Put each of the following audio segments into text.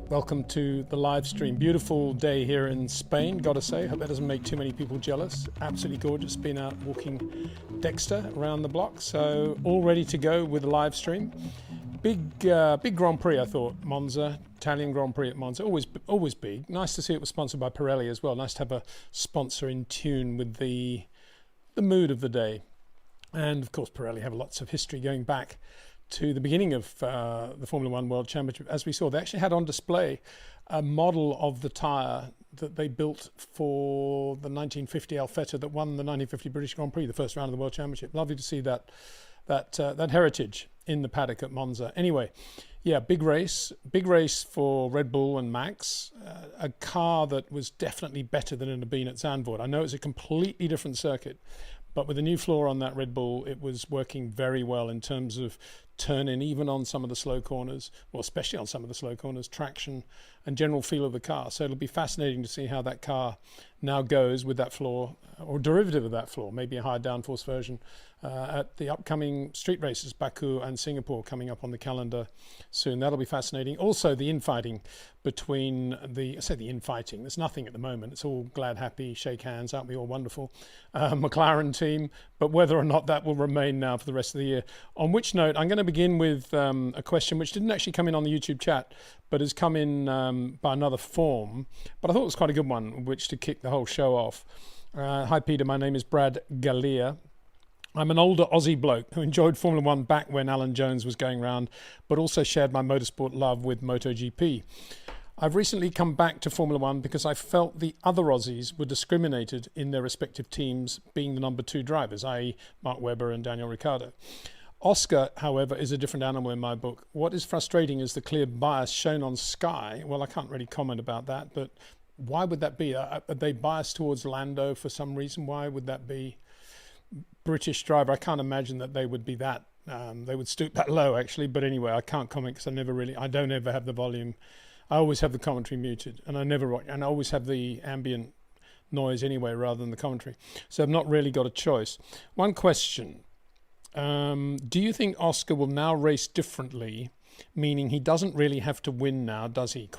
Welcome to the live stream. Beautiful day here in Spain, gotta say. Hope that doesn't make too many people jealous. Absolutely gorgeous. Been out walking Dexter around the block, so all ready to go with the live stream. Big Grand Prix, I thought. Monza, Italian Grand Prix at Monza. Always big. Nice to see it was sponsored by Pirelli as well. Nice to have a sponsor in tune with the mood of the day. And of course, Pirelli have lots of history going back to the beginning of the Formula One World Championship. As we saw, they actually had on display a model of the tyre that they built for the 1950 Alfetta that won the 1950 British Grand Prix, the first round of the World Championship. Lovely to see that heritage in the paddock at Monza. Anyway, yeah, big race for Red Bull and Max, a car that was definitely better than it had been at Zandvoort. I know it's a completely different circuit, but with the new floor on that Red Bull, it was working very well in terms of turning, even on some of the slow corners, well, especially on some of the slow corners, traction and general feel of the car. So it'll be fascinating to see how that car now goes with that floor, or derivative of that floor, maybe a higher downforce version, at the upcoming street races, Baku and Singapore, coming up on the calendar soon. That'll be fascinating. Also, the infighting between infighting, there's nothing at the moment. It's all glad, happy, shake hands, aren't we all wonderful? McLaren team, but whether or not that will remain now for the rest of the year. On which note, I'm going to begin with a question which didn't actually come in on the YouTube chat, but has come in by another form. But I thought it was quite a good one, which to kick the whole show off. Hi, Peter. My name is Brad Galea. I'm an older Aussie bloke who enjoyed Formula One back when Alan Jones was going round, but also shared my motorsport love with MotoGP. I've recently come back to Formula One because I felt the other Aussies were discriminated in their respective teams, being the number 2 drivers, i.e. Mark Webber and Daniel Ricciardo. Oscar, however, is a different animal in my book. What is frustrating is the clear bias shown on Sky. Well, I can't really comment about that, but why would that be? Are they biased towards Lando for some reason? Why would that be? British driver, I can't imagine that they would be that, they would stoop that low actually, but anyway, I can't comment because I don't ever have the volume. I always have the commentary muted, and I always have the ambient noise anyway rather than the commentary. So I've not really got a choice. One question, do you think Oscar will now race differently, meaning he doesn't really have to win now, does he?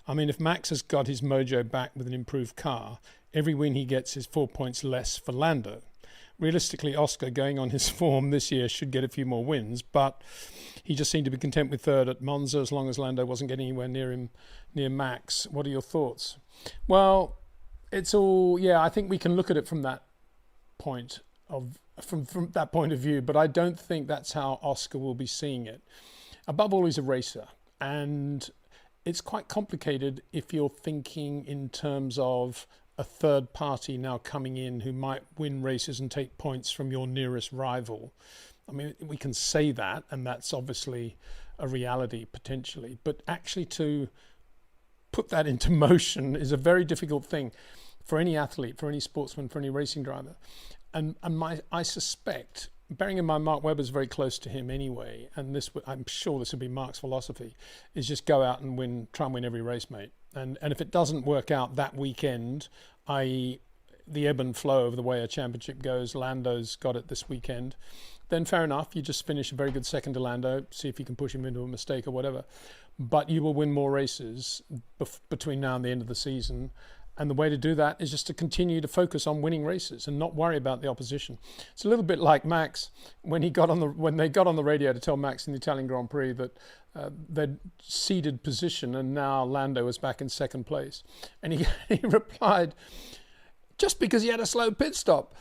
I mean, if Max has got his mojo back with an improved car, every win he gets is 4 points less for Lando. Realistically, Oscar, going on his form this year, should get a few more wins, but he just seemed to be content with third at Monza as long as Lando wasn't getting anywhere near Max. What are your thoughts? Well, it's all, yeah, I think we can look at it from that point from that point of view, but I don't think that's how Oscar will be seeing it. Above all, he's a racer, and it's quite complicated if you're thinking in terms of a third party now coming in who might win races and take points from your nearest rival. I mean, we can say that, and that's obviously a reality potentially, but actually to put that into motion is a very difficult thing for any athlete, for any sportsman, for any racing driver. And I suspect, bearing in mind Mark Webber's very close to him anyway, and I'm sure this would be Mark's philosophy, is just go out and try and win every race, mate. And if it doesn't work out that weekend, i.e. the ebb and flow of the way a championship goes, Lando's got it this weekend, then fair enough, you just finish a very good second to Lando, see if you can push him into a mistake or whatever. But you will win more races between now and the end of the season. And the way to do that is just to continue to focus on winning races and not worry about the opposition. It's a little bit like Max when they got on the radio to tell Max in the Italian Grand Prix that they'd ceded position and now Lando was back in second place. And he replied, just because he had a slow pit stop,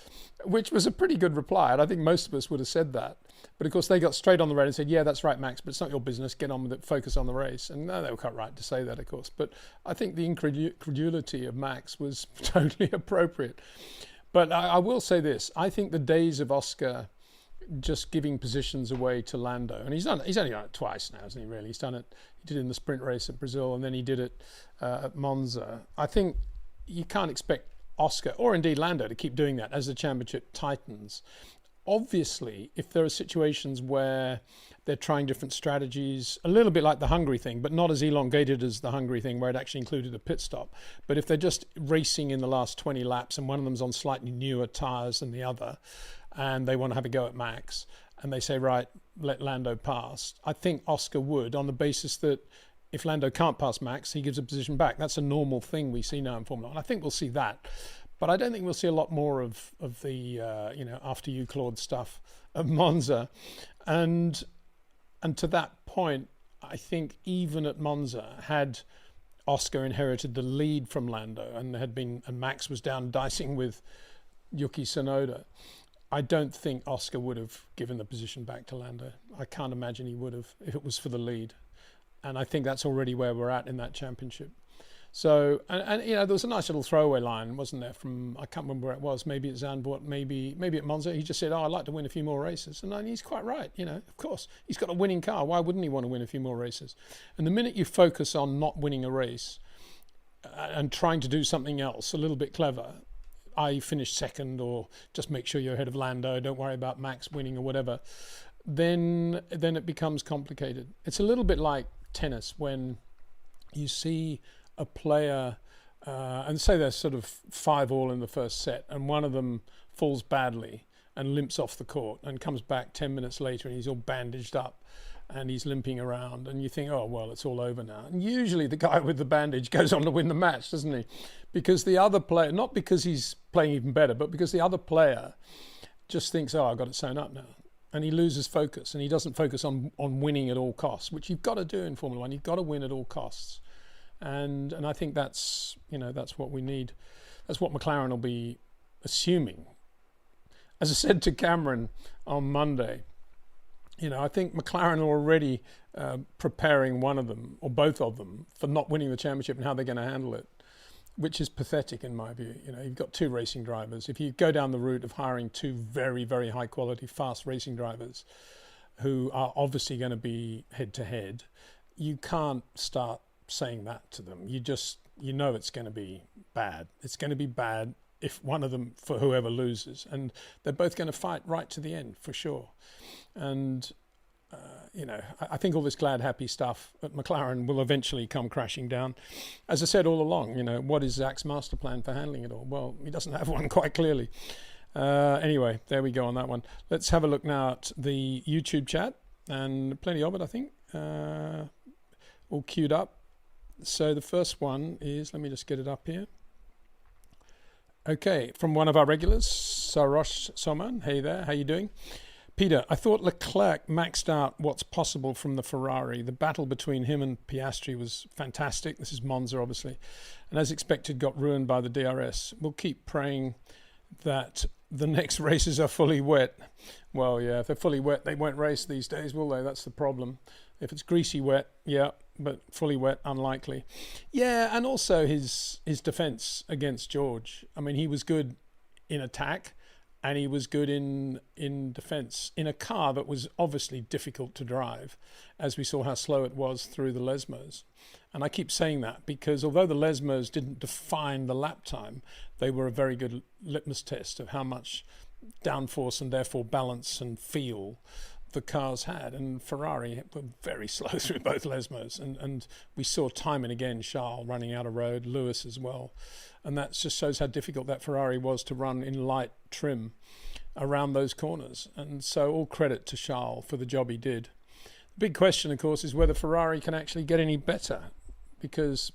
which was a pretty good reply. And I think most of us would have said that. But of course, they got straight on the radio and said, yeah, that's right, Max, but it's not your business. Get on with it. Focus on the race. And no, they were quite right to say that, of course. But I think the incredulity of Max was totally appropriate. But I will say this. I think the days of Oscar just giving positions away to Lando, and he's only done it twice now, hasn't he, really? He did it in the sprint race at Brazil, and then he did it at Monza. I think you can't expect Oscar, or indeed Lando, to keep doing that as the championship tightens. obviously, if there are situations where they're trying different strategies, a little bit like the Hungary thing, but not as elongated as the Hungary thing where it actually included a pit stop. But if they're just racing in the last 20 laps and one of them's on slightly newer tyres than the other, and they want to have a go at Max, and they say, right, let Lando pass, I think Oscar would, on the basis that if Lando can't pass Max, he gives a position back. That's a normal thing we see now in Formula 1. I think we'll see that. But I don't think we'll see a lot more of the, after you, Claude stuff of Monza. And to that point, I think even at Monza, had Oscar inherited the lead from Lando and Max was down dicing with Yuki Tsunoda, I don't think Oscar would have given the position back to Lando. I can't imagine he would have if it was for the lead. And I think that's already where we're at in that championship. So, and there was a nice little throwaway line, wasn't there, from, I can't remember where it was, maybe at Zandvoort, maybe at Monza. He just said, I'd like to win a few more races. And he's quite right, of course. He's got a winning car. Why wouldn't he want to win a few more races? And the minute you focus on not winning a race and trying to do something else a little bit clever, i.e. finish second or just make sure you're ahead of Lando, don't worry about Max winning or whatever, then it becomes complicated. It's a little bit like tennis when you see a player and say they're sort of 5-all in the first set and one of them falls badly and limps off the court and comes back 10 minutes later and he's all bandaged up and he's limping around and you think, oh, well, it's all over now. And usually the guy with the bandage goes on to win the match, doesn't he? Because the other player, not because he's playing even better, but because the other player just thinks, oh, I've got it sewn up now. And he loses focus and he doesn't focus on winning at all costs, which you've got to do in Formula One. You've got to win at all costs. And I think that's what we need. That's what McLaren will be assuming. As I said to Cameron on Monday, I think McLaren are already preparing one of them or both of them for not winning the championship and how they're going to handle it, which is pathetic in my view. You've got two racing drivers. If you go down the route of hiring two very, very high quality, fast racing drivers who are obviously going to be head to head, you can't start saying that to them. It's going to be bad. It's going to be bad if one of them, for whoever loses, and they're both going to fight right to the end for sure. And I think all this glad happy stuff at McLaren will eventually come crashing down. As I said all along, what is Zach's master plan for handling it all? Well, he doesn't have one quite clearly. Anyway, there we go on that one. Let's have a look now at the YouTube chat, and plenty of it, I think, all queued up. So the first one is, let me just get it up here. Okay, from one of our regulars, Sarosh Soman. Hey there, how you doing? Peter, I thought Leclerc maxed out what's possible from the Ferrari. The battle between him and Piastri was fantastic. This is Monza, obviously. And as expected, got ruined by the DRS. We'll keep praying that the next races are fully wet. Well, yeah, if they're fully wet, they won't race these days, will they? That's the problem. If it's greasy wet, yeah, but fully wet, unlikely. Yeah, and also his defence against George. I mean, he was good in attack and he was good in defence in a car that was obviously difficult to drive, as we saw how slow it was through the Lesmos. And I keep saying that because although the Lesmos didn't define the lap time, they were a very good litmus test of how much downforce and therefore balance and feel the cars had. And Ferrari were very slow through both Lesmos. And we saw time and again Charles running out of road, Lewis as well. And that just shows how difficult that Ferrari was to run in light trim around those corners. And so all credit to Charles for the job he did. The big question, of course, is whether Ferrari can actually get any better. Because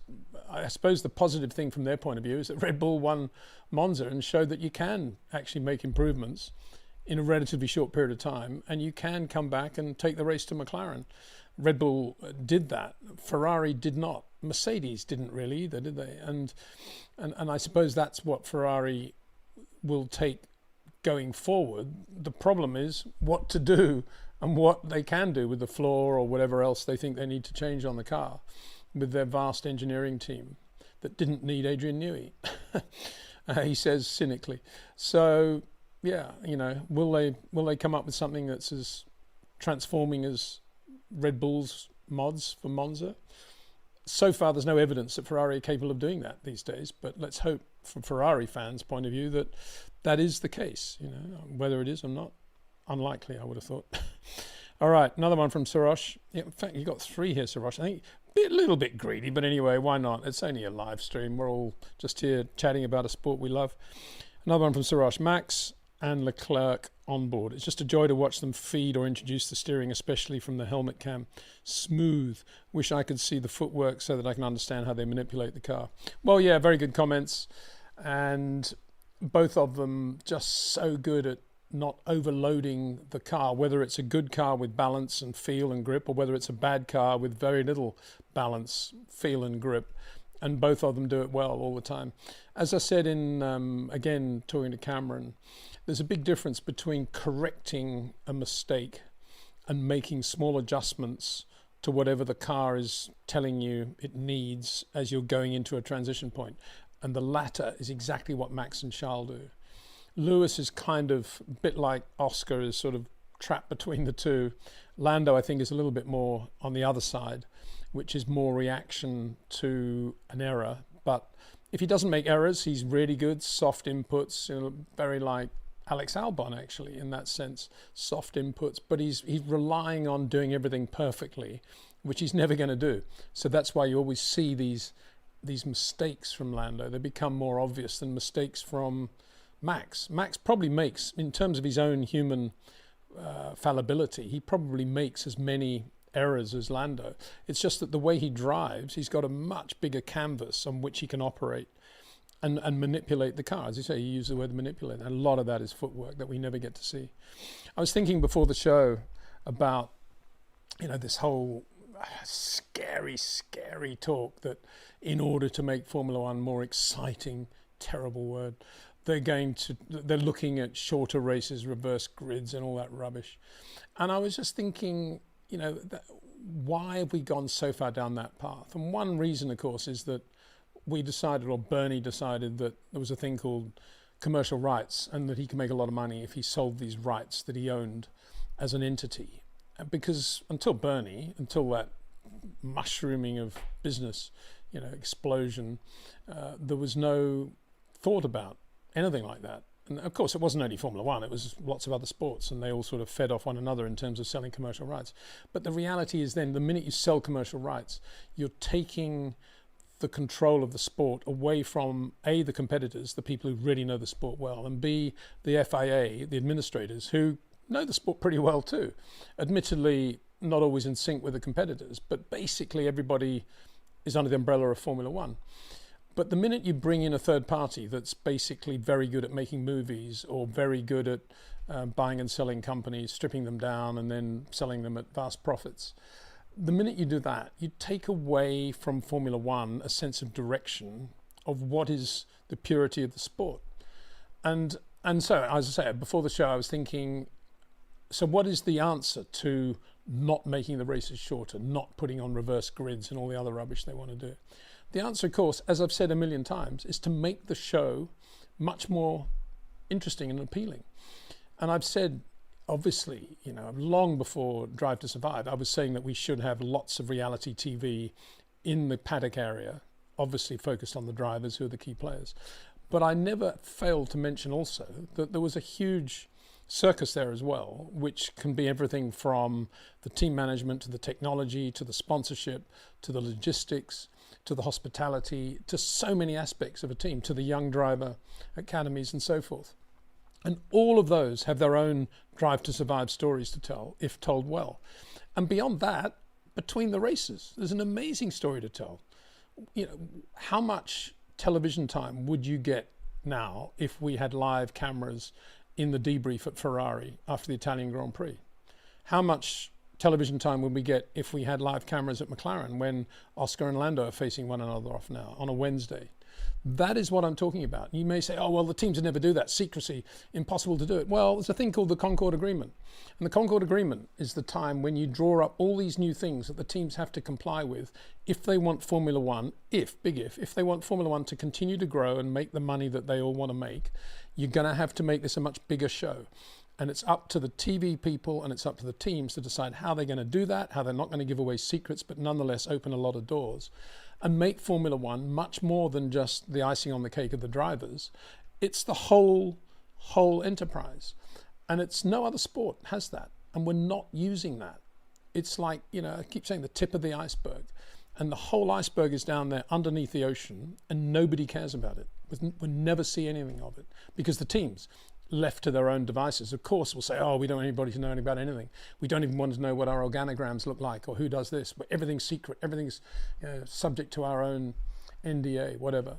I suppose the positive thing from their point of view is that Red Bull won Monza and showed that you can actually make improvements in a relatively short period of time, and you can come back and take the race to McLaren. Red Bull did that. Ferrari did not. Mercedes didn't really either, did they? And I suppose that's what Ferrari will take going forward. The problem is what to do and what they can do with the floor or whatever else they think they need to change on the car with their vast engineering team that didn't need Adrian Newey, he says cynically. So, yeah, will they come up with something that's as transforming as Red Bull's mods for Monza? So far, there's no evidence that Ferrari are capable of doing that these days, but let's hope from Ferrari fans' point of view that is the case. Whether it is or not, unlikely, I would have thought. All right, another one from Sarosh. Yeah, in fact, you got 3 here, Sarosh. I think a little bit greedy, but anyway, why not? It's only a live stream. We're all just here chatting about a sport we love. Another one from Sarosh. Max and Leclerc on board. It's just a joy to watch them feed or introduce the steering, especially from the helmet cam. Smooth. Wish I could see the footwork so that I can understand how they manipulate the car. Well, yeah, very good comments. And both of them just so good at not overloading the car, whether it's a good car with balance and feel and grip, or whether it's a bad car with very little balance, feel and grip. And both of them do it well all the time. As I said in, again, talking to Cameron, there's a big difference between correcting a mistake and making small adjustments to whatever the car is telling you it needs as you're going into a transition point. And the latter is exactly what Max and Charles do. Lewis is kind of a bit like Oscar, is sort of trapped between the two. Lando, I think, is a little bit more on the other side, which is more reaction to an error. But if he doesn't make errors, he's really good, soft inputs, very like Alex Albon, actually, in that sense, soft inputs. But he's relying on doing everything perfectly, which he's never going to do. So that's why you always see these mistakes from Lando. They become more obvious than mistakes from Max. Max probably makes, in terms of his own human fallibility, he probably makes as many errors as Lando. It's just that the way he drives, he's got a much bigger canvas on which he can operate and manipulate the car. As you say, you use the word manipulate. A lot of that is footwork that we never get to see. I was thinking before the show about, this whole scary talk that in order to make Formula One more exciting, terrible word, they're looking at shorter races, reverse grids and all that rubbish. And I was just thinking, why have we gone so far down that path? And one reason, of course, is that we decided, or Bernie decided, that there was a thing called commercial rights and that he could make a lot of money if he sold these rights that he owned as an entity. Because until that mushrooming of business, explosion, there was no thought about anything like that. And of course, it wasn't only Formula One, it was lots of other sports, and they all sort of fed off one another in terms of selling commercial rights. But the reality is then, the minute you sell commercial rights, you're taking the control of the sport away from A, the competitors, the people who really know the sport well, and B, the FIA, the administrators, who know the sport pretty well too. Admittedly, not always in sync with the competitors, but basically everybody is under the umbrella of Formula One. But the minute you bring in a third party that's basically very good at making movies, or very good at buying and selling companies, stripping them down and then selling them at vast profits, the minute you do that, you take away from Formula One a sense of direction of what is the purity of the sport. And so, as I said, before the show, I was thinking, so what is the answer to not making the races shorter, not putting on reverse grids and all the other rubbish they want to do? The answer, of course, as I've said a million times, is to make the show much more interesting and appealing. And I've said, obviously, long before Drive to Survive, I was saying that we should have lots of reality TV in the paddock area, obviously focused on the drivers who are the key players. But I never failed to mention also that there was a huge circus there as well, which can be everything from the team management to the technology to the sponsorship to the logistics to the hospitality, to so many aspects of a team, to the young driver academies and so forth. And all of those have their own Drive to Survive stories to tell, if told well. And beyond that, between the races, there's an amazing story to tell. How much television time would you get now if we had live cameras in the debrief at Ferrari after the Italian Grand Prix? How much television time would we get if we had live cameras at McLaren when Oscar and Lando are facing one another off now on a Wednesday? That is what I'm talking about. You may say, oh, well, the teams would never do that. Secrecy, impossible to do it. Well, there's a thing called the Concord Agreement. And the Concord Agreement is the time when you draw up all these new things that the teams have to comply with if they want Formula One, if they want Formula One to continue to grow and make the money that they all want to make, you're going to have to make this a much bigger show. And it's up to the TV people and it's up to the teams to decide how they're going to do that, how they're not going to give away secrets, but nonetheless open a lot of doors and make Formula One much more than just the icing on the cake of the drivers. It's the whole enterprise. And it's no other sport has that. And we're not using that. It's like, you know, I keep saying the tip of the iceberg. And the whole iceberg is down there underneath the ocean, and nobody cares about it. We'll never see anything of it because the teams, left to their own devices, of course, will say, oh, we don't want anybody to know anything about anything. We don't even want to know what our organograms look like or who does this. But everything's secret. Everything's, you know, subject to our own NDA, whatever.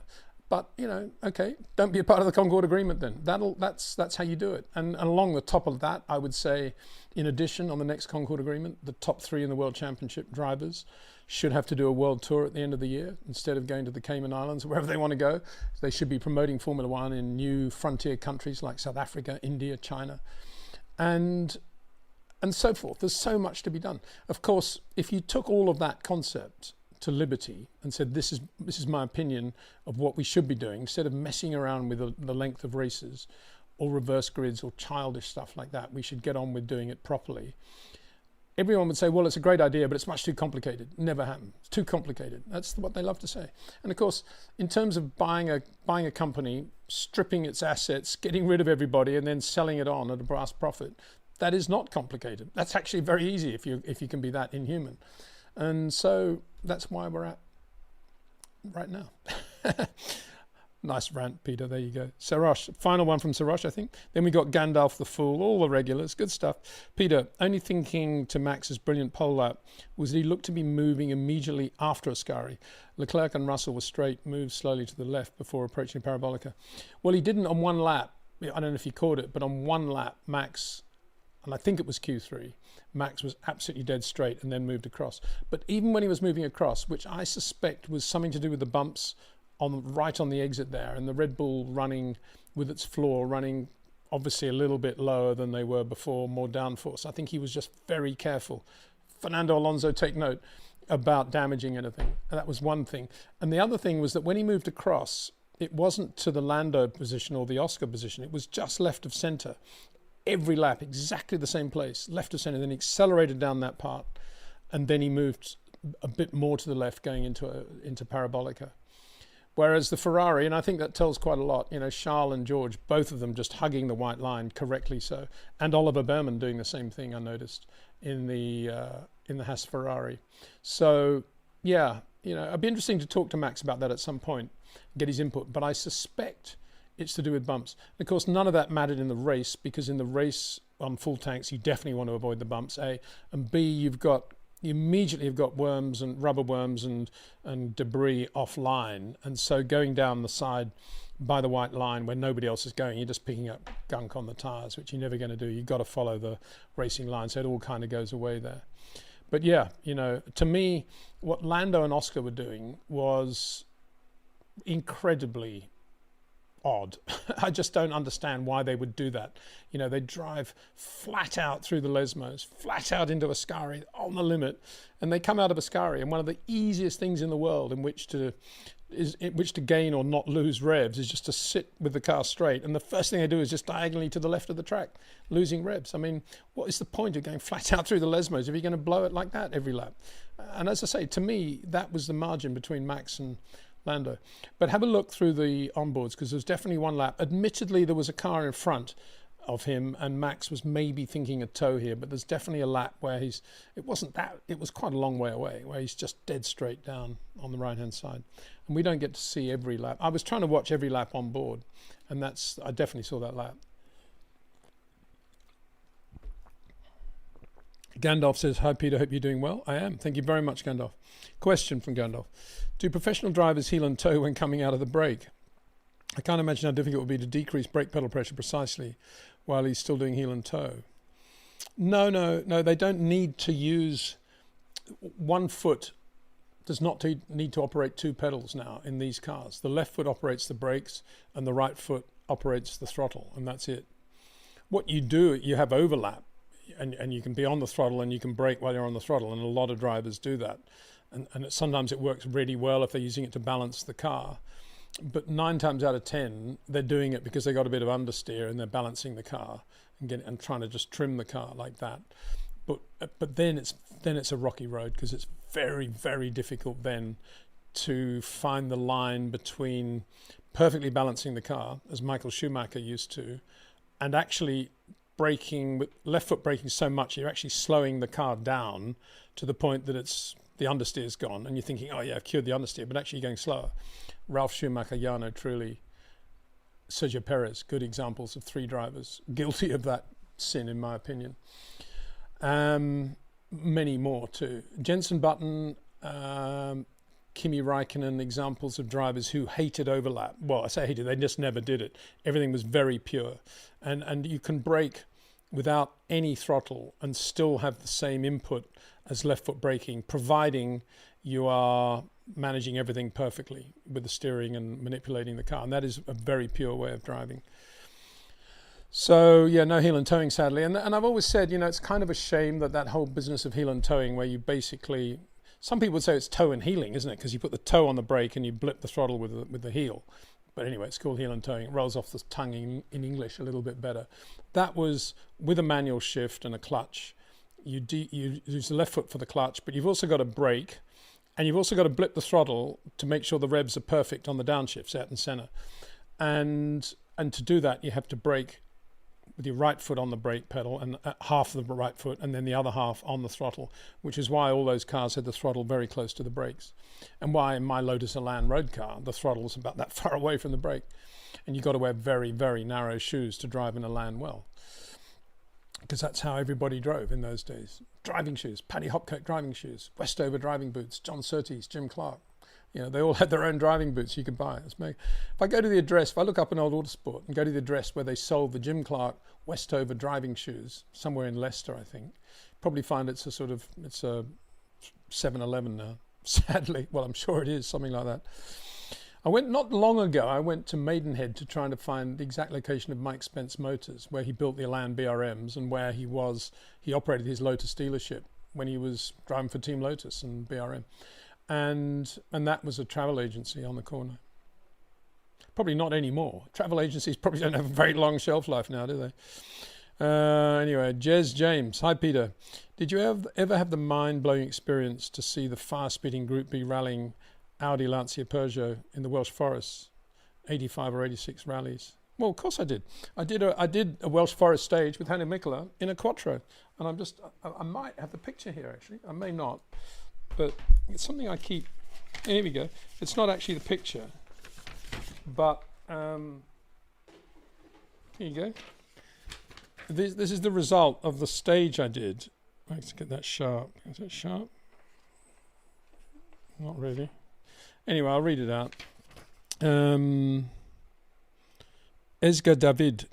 But, you know, okay, don't be a part of the Concord Agreement then. That's how you do it. And along the top of that, I would say, in addition, on the next Concord Agreement, the top 3 in the World Championship drivers should have to do a world tour at the end of the year instead of going to the Cayman Islands or wherever they want to go. They should be promoting Formula One in new frontier countries like South Africa, India, China, and so forth. There's so much to be done. Of course, if you took all of that concept to Liberty and said, this is my opinion of what we should be doing, instead of messing around with the length of races or reverse grids or childish stuff like that, we should get on with doing it properly. Everyone would say, well, it's a great idea, but it's much too complicated. Never happened. It's too complicated. That's what they love to say. And of course, in terms of buying a company, stripping its assets, getting rid of everybody, and then selling it on at a brass profit, that is not complicated. That's actually very easy if you can be that inhuman. And so that's why we're at right now. Nice rant, Peter. There you go. Sarosh, final one from Sarosh, I think. Then we got Gandalf the Fool, all the regulars. Good stuff. Peter, only thinking to Max's brilliant pole lap was that he looked to be moving immediately after Ascari. Leclerc and Russell were straight, moved slowly to the left before approaching Parabolica. Well, he didn't on one lap. I don't know if he caught it, but on one lap, Max, and I think it was Q3, Max was absolutely dead straight and then moved across. But even when he was moving across, which I suspect was something to do with the bumps right on the exit there, and the Red Bull running with its floor running obviously a little bit lower than they were before, more downforce. I think he was just very careful. Fernando Alonso, take note, about damaging anything. And that was one thing. And the other thing was that when he moved across, it wasn't to the Lando position or the Oscar position. It was just left of center. Every lap, exactly the same place, left of center. Then he accelerated down that part, and then he moved a bit more to the left, going into Parabolica. Whereas the Ferrari, and I think that tells quite a lot, you know, Charles and George, both of them just hugging the white line correctly so, and Oliver Behrman doing the same thing, I noticed, in the Haas Ferrari. So, yeah, you know, it'd be interesting to talk to Max about that at some point, get his input, but I suspect it's to do with bumps. And of course, none of that mattered in the race, because in the race on full tanks, you definitely want to avoid the bumps, A, and B, you immediately have got worms and rubber worms and debris offline, and so going down the side by the white line where nobody else is going, you're just picking up gunk on the tires, which you're never going to do. You've got to follow the racing line, so it all kind of goes away there. But yeah, you know, to me, what Lando and Oscar were doing was incredibly odd. I just don't understand why they would do that. You know, they drive flat out through the Lesmos, flat out into Ascari on the limit, and they come out of Ascari, and one of the easiest things in the world in which to gain or not lose revs is just to sit with the car straight, and the first thing they do is just diagonally to the left of the track, losing revs. I mean, what is the point of going flat out through the Lesmos if you're going to blow it like that every lap? And as I say, to me, that was the margin between Max and Lando. But have a look through the onboards, because there's definitely one lap. Admittedly, there was a car in front of him, and Max was maybe thinking a toe here, but there's definitely a lap where it was quite a long way away, where he's just dead straight down on the right-hand side. And we don't get to see every lap. I was trying to watch every lap on board, and I definitely saw that lap. Gandalf says, hi Peter, hope you're doing well. I am. Thank you very much, Gandalf. Question from Gandalf. Do professional drivers heel and toe when coming out of the brake? I can't imagine how difficult it would be to decrease brake pedal pressure precisely while he's still doing heel and toe. No, they don't need to use one foot. Does not need to operate two pedals now in these cars. The left foot operates the brakes and the right foot operates the throttle, and that's it. What you do, you have overlap, and you can be on the throttle and you can brake while you're on the throttle, and a lot of drivers do that. And sometimes it works really well if they're using it to balance the car. But 9 times out of 10, they're doing it because they got a bit of understeer and they're balancing the car and trying to just trim the car like that. But then it's a rocky road, because it's very, very difficult then to find the line between perfectly balancing the car, as Michael Schumacher used to, and actually braking, with left foot braking so much, you're actually slowing the car down to the point that the understeer's gone, and you're thinking, oh yeah, I've cured the understeer, but actually you're going slower. Ralf Schumacher, Jarno Trulli, Sergio Perez, good examples of 3 drivers guilty of that sin, in my opinion. Many more too. Jenson Button, Kimi Raikkonen, examples of drivers who hated overlap. Well, I say hated, they just never did it. Everything was very pure. And you can brake without any throttle and still have the same input as left foot braking, providing you are managing everything perfectly with the steering and manipulating the car. And that is a very pure way of driving. So yeah, no heel and towing, sadly. And I've always said, it's kind of a shame that whole business of heel and towing, where you basically, some people would say it's toe and heeling, isn't it? Because you put the toe on the brake and you blip the throttle with the heel. But anyway, it's called heel and towing. It rolls off the tongue in English a little bit better. That was with a manual shift and a clutch. You use the left foot for the clutch, but you've also got to brake, and you've also got to blip the throttle to make sure the revs are perfect on the downshifts out and center. And to do that, you have to brake with your right foot on the brake pedal and half of the right foot, and then the other half on the throttle, which is why all those cars had the throttle very close to the brakes, and why in my Lotus Elan road car, the throttle's about that far away from the brake. And you've got to wear very, very narrow shoes to drive in Elan well, because that's how everybody drove in those days. Driving shoes, Paddy Hopkirk driving shoes, Westover driving boots, John Surtees, Jim Clark. They all had their own driving boots you could buy. If I go to the address, if I look up an old Autosport and go to the address where they sold the Jim Clark Westover driving shoes, somewhere in Leicester, I think, probably find it's a 7-Eleven now, sadly. Well, I'm sure it is, something like that. Not long ago, I went to Maidenhead to try to find the exact location of Mike Spence Motors, where he built the Elan BRMs and where he operated his Lotus dealership when he was driving for Team Lotus and BRM. And that was a travel agency on the corner. Probably not anymore. Travel agencies probably don't have a very long shelf life now, do they? Anyway, Jez James. Hi, Peter. Did you ever have the mind-blowing experience to see the fast-speeding Group B rallying Audi, Lancia, Peugeot in the Welsh Forests, 85 or 86 rallies? Well, of course I did. I did a Welsh Forest stage with Hannu Mikkola in a Quattro. And I might have the picture here, actually. I may not. But it's something I keep. Here we go. It's not actually the picture, but here you go. This is the result of the stage I did. Let's get that sharp. Is that sharp? Not really. Anyway, I'll read it out. Esga David,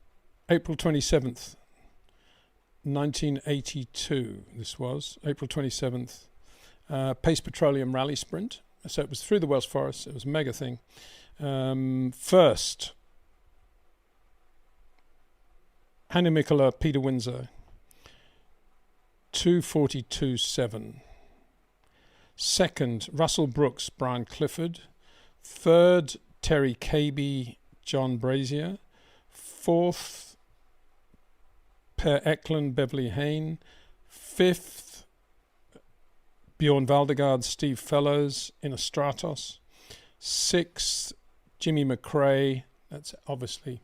April 27th, 1982. This was April 27th. Pace Petroleum Rally Sprint. So it was through the Welsh Forest. It was a mega thing. First, Hannu Mikkola, Peter Windsor, 2:42.7. Second, Russell Brooks, Brian Clifford. Third, Terry Cabey, John Brazier. Fourth, Per Eklund, Beverly Hayne. Fifth, Bjorn Valdegaard, Steve Fellows in a Stratos. Sixth, Jimmy McRae, that's obviously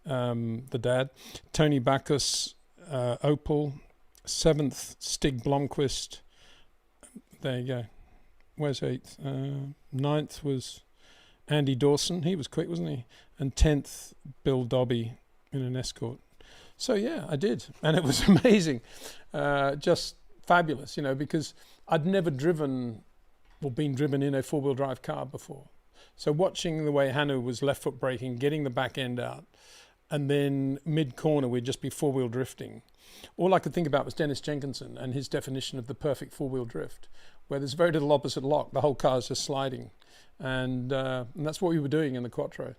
the dad. Tony Bacchus, Opel. Seventh, Stig Blomqvist. There you go. Where's eighth? Ninth was Andy Dawson. He was quick, wasn't he? And 10th, Bill Dobby in an Escort. So yeah, I did. And it was amazing. Just fabulous, because I'd never driven or been driven in a four-wheel drive car before. So watching the way Hannu was left foot braking, getting the back end out, and then mid-corner we'd just be four-wheel drifting. All I could think about was Dennis Jenkinson and his definition of the perfect four-wheel drift, where there's very little opposite lock. The whole car is just sliding. And that's what we were doing in the Quattro.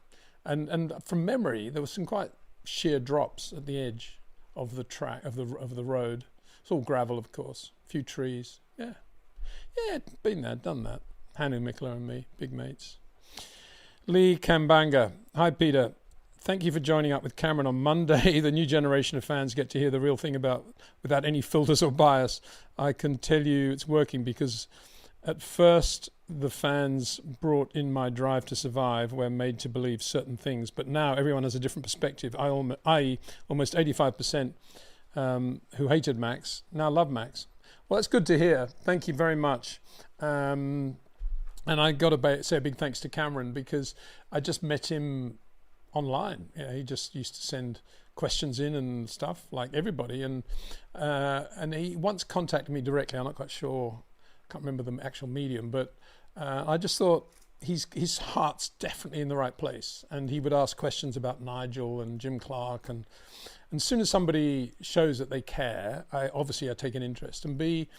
And from memory, there were some quite sheer drops at the edge of the track, of the road. It's all gravel, of course. A few trees. Yeah, been there, done that. Hannu Mikkola and me, big mates. Lee Kambanga. Hi, Peter. Thank you for joining up with Cameron on Monday. The new generation of fans get to hear the real thing without any filters or bias. I can tell you it's working, because at first the fans brought in my Drive to Survive were made to believe certain things, but now everyone has a different perspective. I.e., almost 85% who hated Max now love Max. Well, that's good to hear. Thank you very much. And I got to say a big thanks to Cameron, because I just met him online. He just used to send questions in and stuff like everybody, and he once contacted me directly. I'm not quite sure, can't remember the actual medium, but I just thought his heart's definitely in the right place, and he would ask questions about Nigel and Jim Clark, and as soon as somebody shows that they care, I take an interest. And B,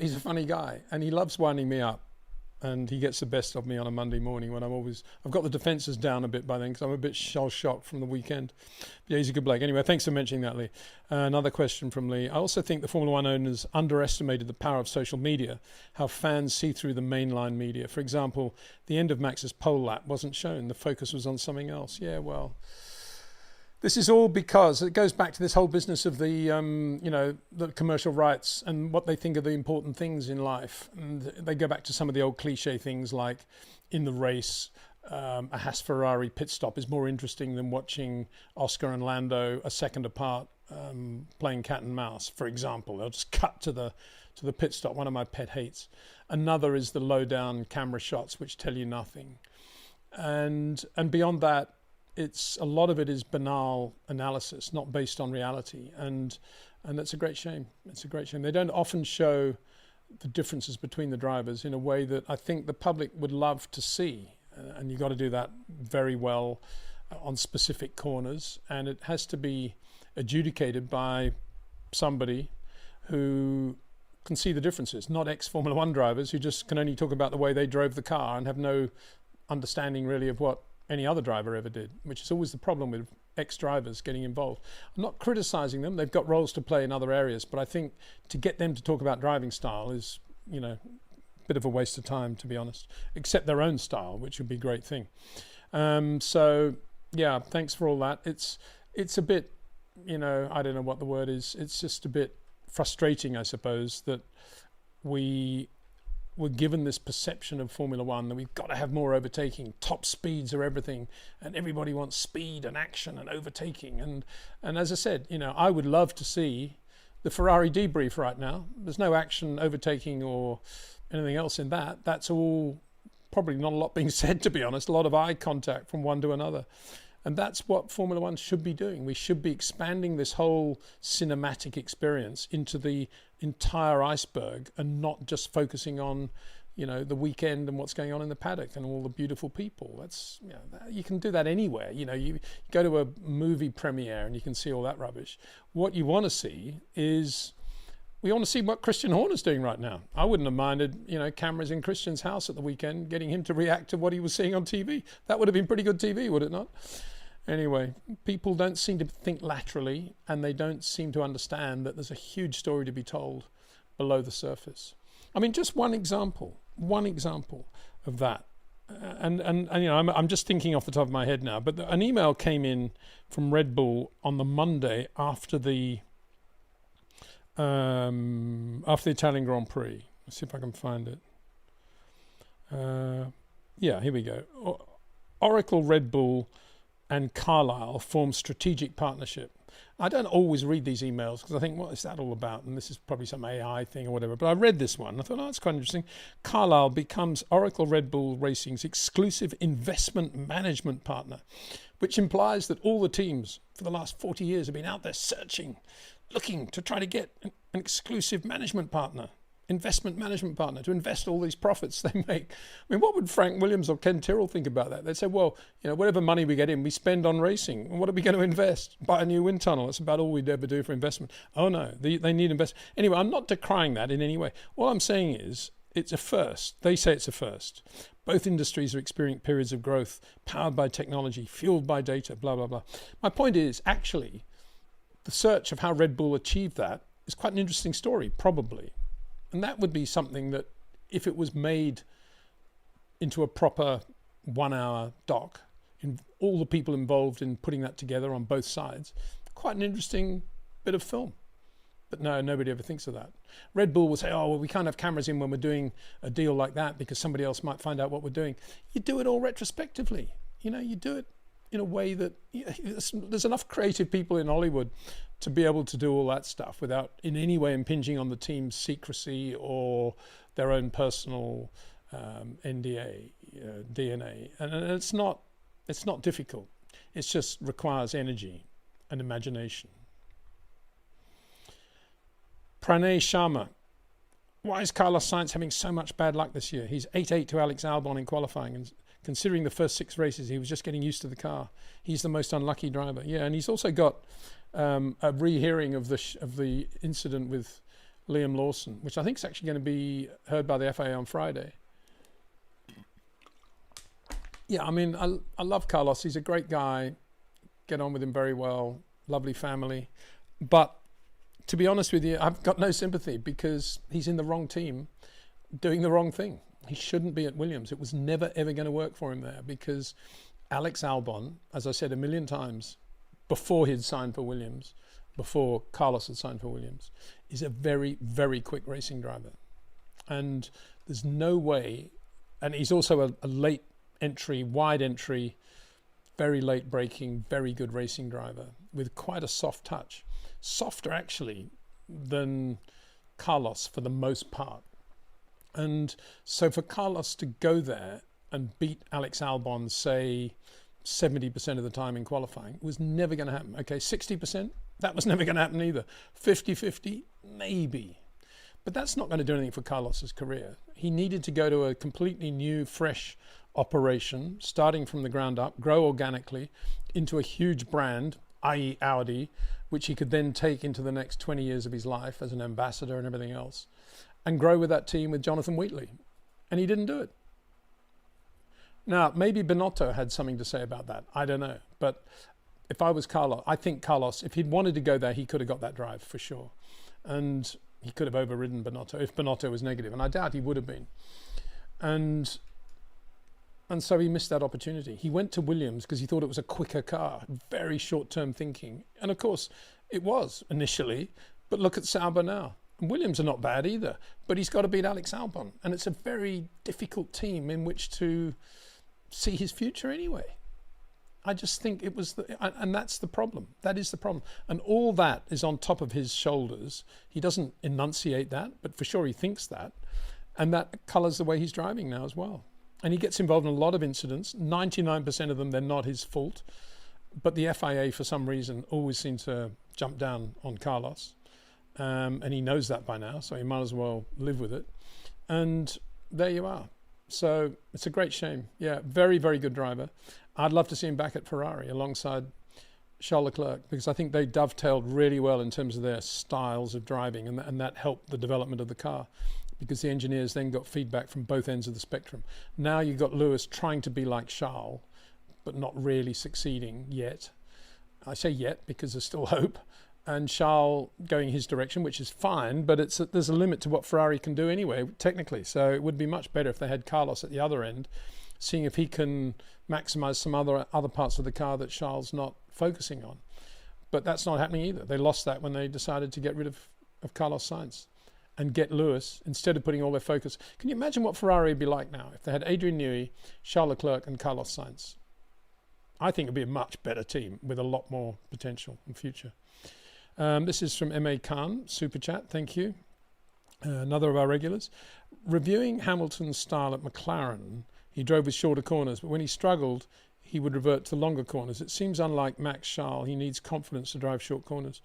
he's a funny guy, and he loves winding me up, and he gets the best of me on a Monday morning when I've got the defences down a bit by then, because I'm a bit shell-shocked from the weekend. But yeah, he's a good bloke. Anyway, thanks for mentioning that, Lee. Another question from Lee. I also think the Formula One owners underestimated the power of social media, how fans see through the mainline media. For example, the end of Max's pole lap wasn't shown. The focus was on something else. Yeah, well, this is all because it goes back to this whole business of the commercial rights and what they think are the important things in life. And they go back to some of the old cliche things like, in the race, a Haas Ferrari pit stop is more interesting than watching Oscar and Lando a second apart playing cat and mouse, for example. They'll just cut to the pit stop, one of my pet hates. Another is the low down camera shots which tell you nothing. And beyond that, a lot of it is banal analysis, not based on reality, and that's a great shame. It's a great shame. They don't often show the differences between the drivers in a way that I think the public would love to see, and you've got to do that very well on specific corners, and it has to be adjudicated by somebody who can see the differences, not ex-Formula One drivers who just can only talk about the way they drove the car and have no understanding really of what any other driver ever did, which is always the problem with ex-drivers getting involved. I'm not criticising them, they've got roles to play in other areas, but I think to get them to talk about driving style is, a bit of a waste of time, to be honest, except their own style, which would be a great thing. So yeah, thanks for all that. It's a bit, I don't know what the word is, it's just a bit frustrating, I suppose, that we're given this perception of Formula One that we've got to have more overtaking, top speeds are everything, and everybody wants speed and action and overtaking. And as I said, I would love to see the Ferrari debrief right now. There's no action, overtaking, or anything else in that. That's all probably not a lot being said, to be honest. A lot of eye contact from one to another. And that's what Formula One should be doing. We should be expanding this whole cinematic experience into the entire iceberg and not just focusing on, the weekend and what's going on in the paddock and all the beautiful people. That's, you can do that anywhere. You go to a movie premiere and you can see all that rubbish. What you want to see is, we want to see what Christian Horner's doing right now. I wouldn't have minded, cameras in Christian's house at the weekend, getting him to react to what he was seeing on TV. That would have been pretty good TV, would it not? Anyway, people don't seem to think laterally, and they don't seem to understand that there's a huge story to be told below the surface. I mean, just one example of that. I'm just thinking off the top of my head now, but an email came in from Red Bull on the Monday after the Italian Grand Prix. Let's see if I can find it. Yeah, here we go. Oracle, Red Bull and Carlisle form strategic partnership. I don't always read these emails because I think, what is that all about? And this is probably some AI thing or whatever. But I read this one. I thought, that's quite interesting. Carlisle becomes Oracle Red Bull Racing's exclusive investment management partner, which implies that all the teams for the last 40 years have been out there searching, looking to try to get an exclusive management partner, investment management partner, to invest all these profits they make. I mean, what would Frank Williams or Ken Tyrrell think about that? They'd say, well, whatever money we get in, we spend on racing. And what are we going to invest? Buy a new wind tunnel. That's about all we'd ever do for investment. Oh no, they need investment. Anyway, I'm not decrying that in any way. All I'm saying is, it's a first. They say it's a first. Both industries are experiencing periods of growth, powered by technology, fueled by data, blah, blah, blah. My point is, actually, the search of how Red Bull achieved that is quite an interesting story, probably. And that would be something that, if it was made into a proper 1 hour doc, in all the people involved in putting that together on both sides, quite an interesting bit of film. But no, nobody ever thinks of that. Red Bull will say, oh, well, we can't have cameras in when we're doing a deal like that because somebody else might find out what we're doing. You do it all retrospectively. You know, you do it in a way that there's enough creative people in Hollywood to be able to do all that stuff without in any way impinging on the team's secrecy or their own personal NDA, DNA. And it's not difficult. It just requires energy and imagination. Pranay Sharma. Why is Carlos Sainz having so much bad luck this year? He's 8-8 to Alex Albon in qualifying, and considering the first 6 races, he was just getting used to the car. He's the most unlucky driver. Yeah, and he's also got a rehearing of the incident with Liam Lawson, which I think is actually going to be heard by the FIA on Friday. Yeah, I mean, I love Carlos. He's a great guy. Get on with him very well. Lovely family. But to be honest with you, I've got no sympathy because he's in the wrong team doing the wrong thing. He shouldn't be at Williams. It was never, ever going to work for him there because Alex Albon, as I said a million times, before he'd signed for Williams, before Carlos had signed for Williams, is a very, very quick racing driver. And there's no way, and he's also a late entry, wide entry, very late braking, very good racing driver with quite a soft touch. Softer actually than Carlos for the most part. And so for Carlos to go there and beat Alex Albon, say 70% of the time in qualifying, was never going to happen. Okay, 60%, that was never going to happen either. 50-50, maybe. But that's not going to do anything for Carlos's career. He needed to go to a completely new, fresh operation, starting from the ground up, grow organically into a huge brand, i.e. Audi, which he could then take into the next 20 years of his life as an ambassador and everything else, and grow with that team with Jonathan Wheatley. And he didn't do it. Now, maybe Binotto had something to say about that. I don't know. But if I was Carlos, I think Carlos, if he'd wanted to go there, he could have got that drive for sure. And he could have overridden Binotto if Binotto was negative. And I doubt he would have been. And so he missed that opportunity. He went to Williams because he thought it was a quicker car, very short-term thinking. And of course, it was initially, but look at Sauber now. And Williams are not bad either, but he's got to beat Alex Albon. And it's a very difficult team in which to see his future anyway. I just think it was, and that's the problem. That is the problem. And all that is on top of his shoulders. He doesn't enunciate that, but for sure he thinks that. And that colours the way he's driving now as well. And he gets involved in a lot of incidents. 99% of them, they're not his fault. But the FIA, for some reason, always seem to jump down on Carlos. And he knows that by now, so he might as well live with it. And there you are. So it's a great shame. Yeah, very, very good driver. I'd love to see him back at Ferrari alongside Charles Leclerc, because I think they dovetailed really well in terms of their styles of driving, and that helped the development of the car, because the engineers then got feedback from both ends of the spectrum. Now you've got Lewis trying to be like Charles, but not really succeeding yet. I say yet because there's still hope. And Charles going his direction, which is fine, but there's a limit to what Ferrari can do anyway, technically. So it would be much better if they had Carlos at the other end, seeing if he can maximize some other parts of the car that Charles not focusing on. But that's not happening either. They lost that when they decided to get rid of Carlos Sainz and get Lewis instead of putting all their focus. Can you imagine what Ferrari would be like now if they had Adrian Newey, Charles Leclerc and Carlos Sainz? I think it would be a much better team with a lot more potential in future. This is from M.A. Khan, Super Chat, thank you. Another of our regulars. Reviewing Hamilton's style at McLaren, he drove with shorter corners, but when he struggled, he would revert to longer corners. It seems unlike Max Charles. He needs confidence to drive short corners.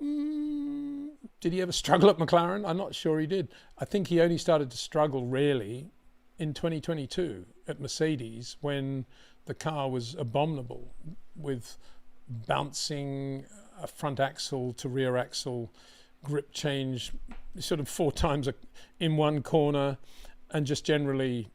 Did he ever struggle at McLaren? I'm not sure he did. I think he only started to struggle really in 2022 at Mercedes when the car was abominable with bouncing a front axle to rear axle, grip change sort of 4 times in one corner, and just generally,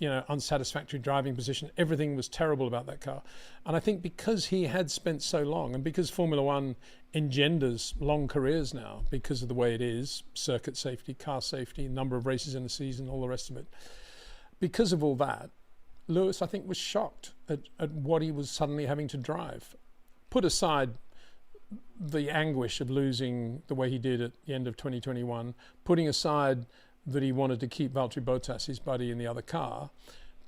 unsatisfactory driving position. Everything was terrible about that car. And I think because he had spent so long, and because Formula One engenders long careers now because of the way it is, circuit safety, car safety, number of races in a season, all the rest of it, because of all that, Lewis, I think, was shocked at what he was suddenly having to drive. Put aside the anguish of losing the way he did at the end of 2021, putting aside that he wanted to keep Valtteri Bottas, his buddy, in the other car,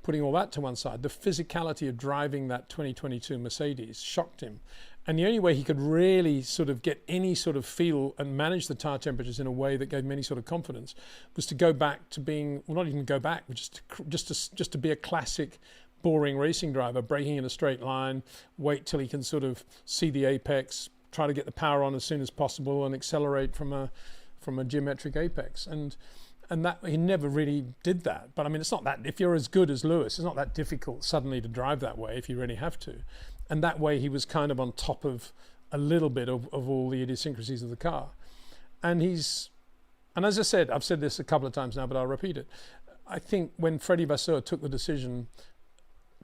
putting all that to one side, the physicality of driving that 2022 Mercedes shocked him. And the only way he could really sort of get any sort of feel and manage the tire temperatures in a way that gave him any sort of confidence was to go back to being, well, not even go back, but just to be a classic boring racing driver, braking in a straight line, wait till he can sort of see the apex, try to get the power on as soon as possible and accelerate from a geometric apex. And that he never really did that. But I mean, it's not that, if you're as good as Lewis, it's not that difficult suddenly to drive that way if you really have to. And that way he was kind of on top of a little bit of all the idiosyncrasies of the car. And as I said, I've said this a couple of times now, but I'll repeat it. I think when Freddie Vasseur took the decision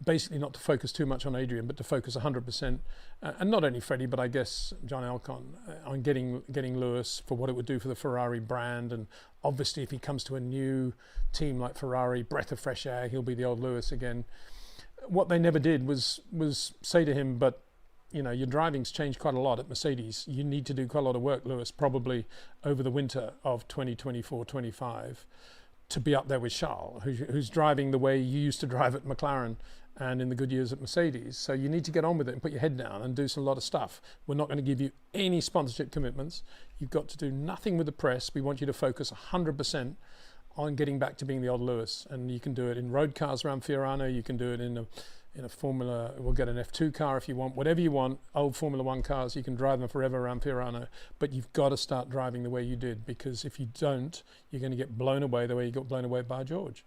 basically not to focus too much on Adrian, but to focus 100%, and not only Freddie, but I guess John Elkann, on getting Lewis for what it would do for the Ferrari brand. And obviously if he comes to a new team like Ferrari, breath of fresh air, he'll be the old Lewis again. What they never did was say to him, but you know, your driving's changed quite a lot at Mercedes. You need to do quite a lot of work, Lewis, probably over the winter of 2024-25 to be up there with Charles, who's driving the way you used to drive at McLaren and in the good years at Mercedes. So you need to get on with it and put your head down and do a lot of stuff. We're not going to give you any sponsorship commitments. You've got to do nothing with the press. We want you to focus 100% on getting back to being the old Lewis. And you can do it in road cars around Fiorano. You can do it in a Formula, we'll get an F2 car if you want, whatever you want, old Formula 1 cars, you can drive them forever around Fiorano, but you've got to start driving the way you did, because if you don't, you're going to get blown away the way you got blown away by George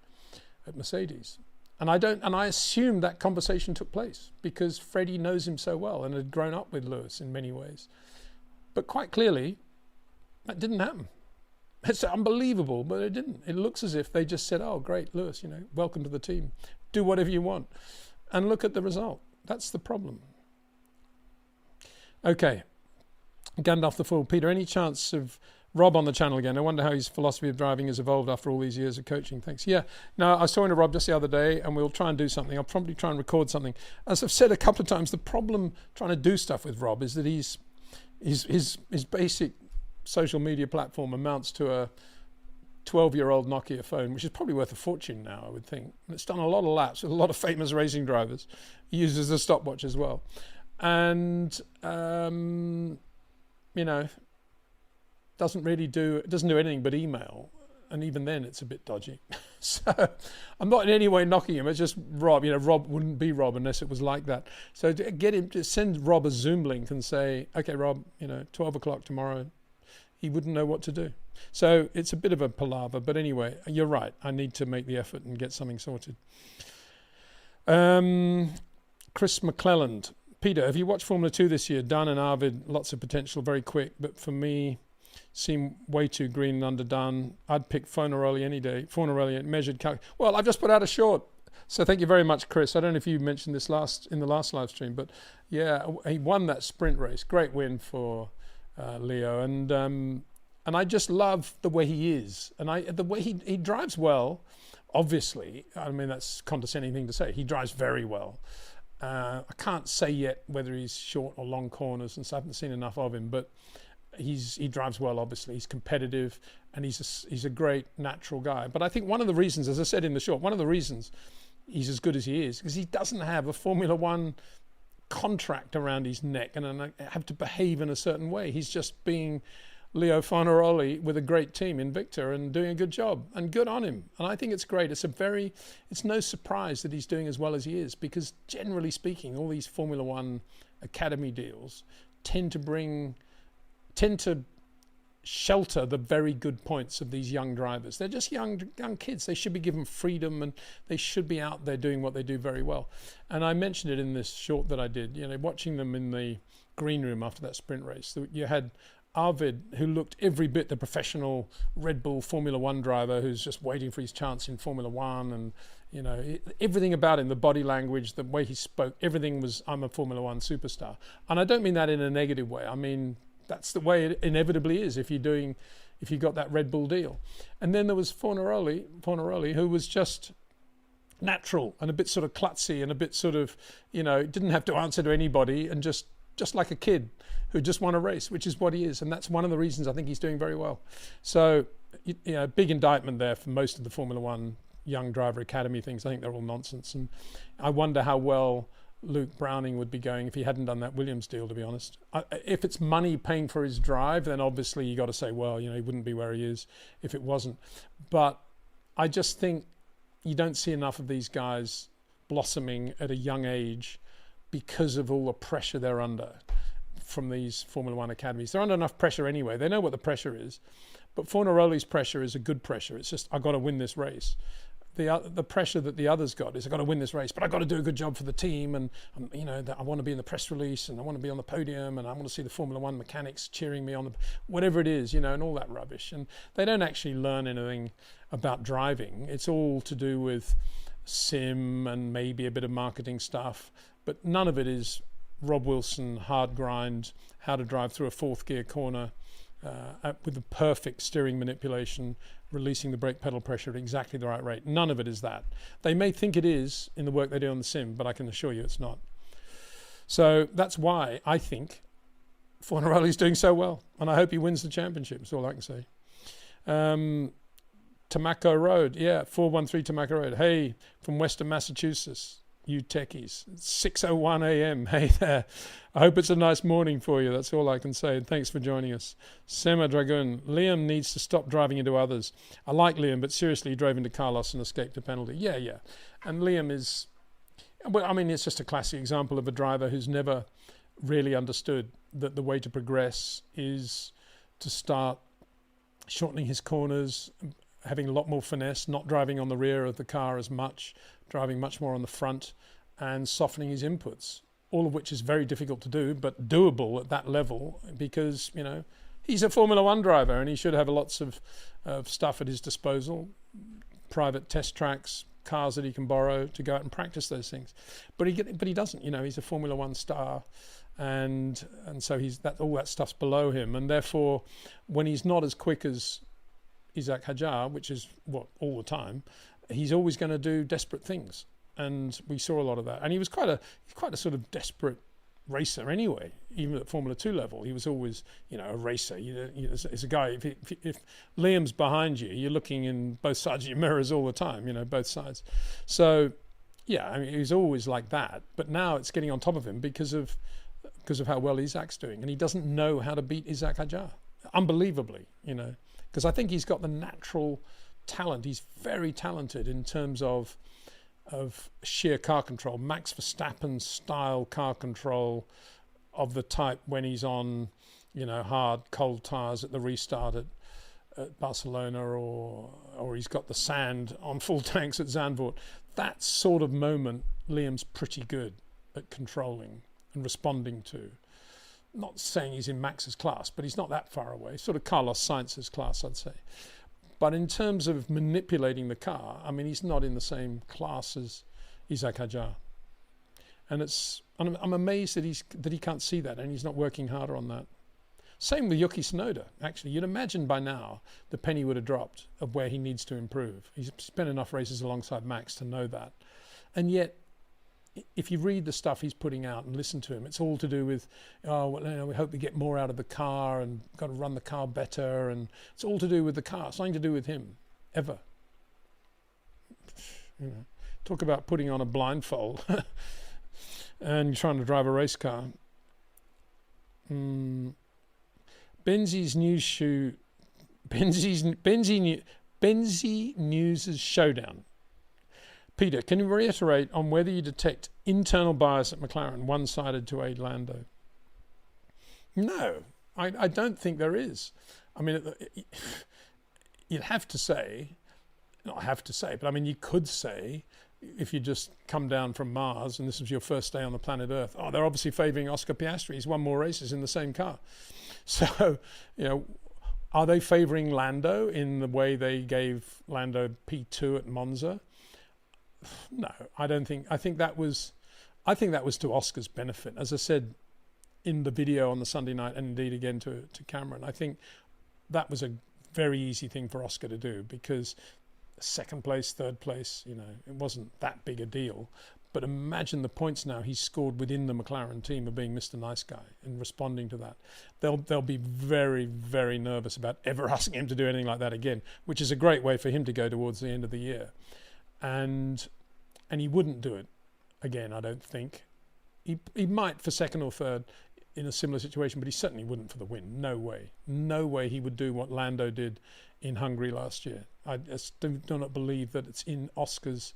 at Mercedes. And I assume that conversation took place because Freddie knows him so well and had grown up with Lewis in many ways. But quite clearly, that didn't happen. It's unbelievable, but it didn't. It looks as if they just said, oh, great, Lewis, you know, welcome to the team. Do whatever you want. And look at the result. That's the problem. Okay. Gandalf the Fool. Peter, any chance of Rob on the channel again? I wonder how his philosophy of driving has evolved after all these years of coaching. Thanks. Yeah. No, I was talking to Rob just the other day, and we'll try and do something. I'll probably try and record something. As I've said a couple of times, the problem trying to do stuff with Rob is that his basic social media platform amounts to a 12-year-old Nokia phone, which is probably worth a fortune now, I would think. And it's done a lot of laps with a lot of famous racing drivers. He uses a stopwatch as well. And, you know, doesn't do anything but email. And even then it's a bit dodgy. So I'm not in any way knocking him. It's just Rob, you know, Rob wouldn't be Rob unless it was like that. So to get him to send Rob a Zoom link and say, okay, Rob, you know, 12 o'clock tomorrow, he wouldn't know what to do. So it's a bit of a palaver, but anyway, you're right. I need to make the effort and get something sorted. Chris McClelland. Peter, have you watched Formula 2 this year? Dan and Arvid, lots of potential, very quick, but for me, seem way too green and underdone. I'd pick Fornaroli any day. Fornaroli measured well, I've just put out a short. So thank you very much, Chris. I don't know if you mentioned this in the last live stream, but yeah, he won that sprint race. Great win for Leo. And I just love the way he is. And the way he drives well, obviously. I mean, that's a condescending thing to say. He drives very well. I can't say yet whether he's short or long corners, since I haven't seen enough of him, but he drives well, obviously. He's competitive, and he's a great natural guy. But I think one of the reasons, as I said in the short, one of the reasons he's as good as he is, because he doesn't have a Formula One contract around his neck and have to behave in a certain way. He's just being Leo Fornaroli with a great team, Invicta, and doing a good job, and good on him. And I think it's great. It's no surprise that he's doing as well as he is, because generally speaking, all these Formula One academy deals tend to shelter the very good points of these young drivers. They're just young kids. They should be given freedom, and they should be out there doing what they do very well. And I mentioned it in this short that I did, you know, watching them in the green room after that sprint race. You had Arvid, who looked every bit the professional Red Bull Formula One driver who's just waiting for his chance in Formula One, and you know, everything about him, the body language, the way he spoke, everything was, I'm a Formula One superstar. And I don't mean that in a negative way. I mean, that's the way it inevitably is if you got that Red Bull deal. And then there was Fornaroli, who was just natural and a bit sort of klutzy and a bit sort of, you know, didn't have to answer to anybody, and just like a kid, who just won a race, which is what he is. And that's one of the reasons I think he's doing very well. So, big indictment there for most of the Formula One young driver academy things. I think they're all nonsense. And I wonder how well Luke Browning would be going if he hadn't done that Williams deal, to be honest. If it's money paying for his drive, then obviously you got to say, well, he wouldn't be where he is if it wasn't. But I just think you don't see enough of these guys blossoming at a young age because of all the pressure they're under from these Formula One academies. They're under enough pressure anyway. They know what the pressure is. But Fornaroli's pressure is a good pressure. It's just, I've got to win this race. The pressure that the others got is I've got to win this race, but I've got to do a good job for the team, and I want to be in the press release, and I want to be on the podium, and I want to see the Formula One mechanics cheering me on, whatever it is, and all that rubbish. And they don't actually learn anything about driving. It's all to do with sim and maybe a bit of marketing stuff, but none of it is Rob Wilson, hard grind, how to drive through a fourth gear corner with the perfect steering manipulation, releasing the brake pedal pressure at exactly the right rate. None of it is that. They may think it is in the work they do on the sim, but I can assure you it's not. So that's why I think Fornaroli's doing so well, and I hope he wins the championship. That's all I can say. Tamaco Road, 413 Tamaco Road. Hey, from Western Massachusetts, you techies. It's 6:01 a.m. Hey there. I hope it's a nice morning for you. That's all I can say. And thanks for joining us. Sema Dragoon. Liam needs to stop driving into others. I like Liam, but seriously, he drove into Carlos and escaped a penalty. Yeah. And Liam is, it's just a classic example of a driver who's never really understood that the way to progress is to start shortening his corners, having a lot more finesse, not driving on the rear of the car as much, driving much more on the front, and softening his inputs, all of which is very difficult to do, but doable at that level because, he's a Formula One driver and he should have lots of stuff at his disposal, private test tracks, cars that he can borrow to go out and practice those things. But he doesn't, he's a Formula One star, and so all that stuff's below him, and therefore when he's not as quick as Isaac Hadjar, which is all the time, he's always going to do desperate things, and we saw a lot of that. And he was quite a sort of desperate racer anyway. Even at Formula 2 level, he was always a racer. As a guy, if Liam's behind you, you're looking in both sides of your mirrors all the time. Both sides. So he was always like that. But now it's getting on top of him because of how well Isaac's doing, and he doesn't know how to beat Isaac Hadjar, unbelievably. Because I think he's got the natural talent. He's very talented in terms of sheer car control, Max Verstappen style car control of the type when he's on, hard cold tires at the restart at Barcelona, or he's got the sand on full tanks at Zandvoort. That sort of moment, Liam's pretty good at controlling and responding to. Not saying he's in Max's class, but he's not that far away. Sort of Carlos Sainz's class, I'd say. But in terms of manipulating the car, he's not in the same class as Isaac Hadjar. And I'm amazed that he can't see that, and he's not working harder on that. Same with Yuki Tsunoda, actually. You'd imagine by now the penny would have dropped of where he needs to improve. He's spent enough races alongside Max to know that. And yet, if you read the stuff he's putting out and listen to him, it's all to do with, we hope we get more out of the car and got to run the car better, and it's all to do with the car. It's nothing to do with him, ever. Talk about putting on a blindfold and trying to drive a race car. Benzi's news shoe, Benzi News' showdown. Peter, can you reiterate on whether you detect internal bias at McLaren, one-sided to aid Lando? No, I don't think there is. You'd have to say, not have to say, but you could say, if you just come down from Mars and this was your first day on the planet Earth, they're obviously favouring Oscar Piastri. He's won more races in the same car. So, are they favouring Lando in the way they gave Lando P2 at Monza? No, I don't think. I think that was to Oscar's benefit. As I said in the video on the Sunday night, and indeed again to Cameron, I think that was a very easy thing for Oscar to do, because second place, third place, it wasn't that big a deal. But imagine the points now he's scored within the McLaren team of being Mr. Nice Guy and responding to that. They'll be very, very nervous about ever asking him to do anything like that again, which is a great way for him to go towards the end of the year. And he wouldn't do it again, I don't think. He might for second or third in a similar situation, but he certainly wouldn't for the win. No way. No way he would do what Lando did in Hungary last year. I just do not believe that it's in Oscar's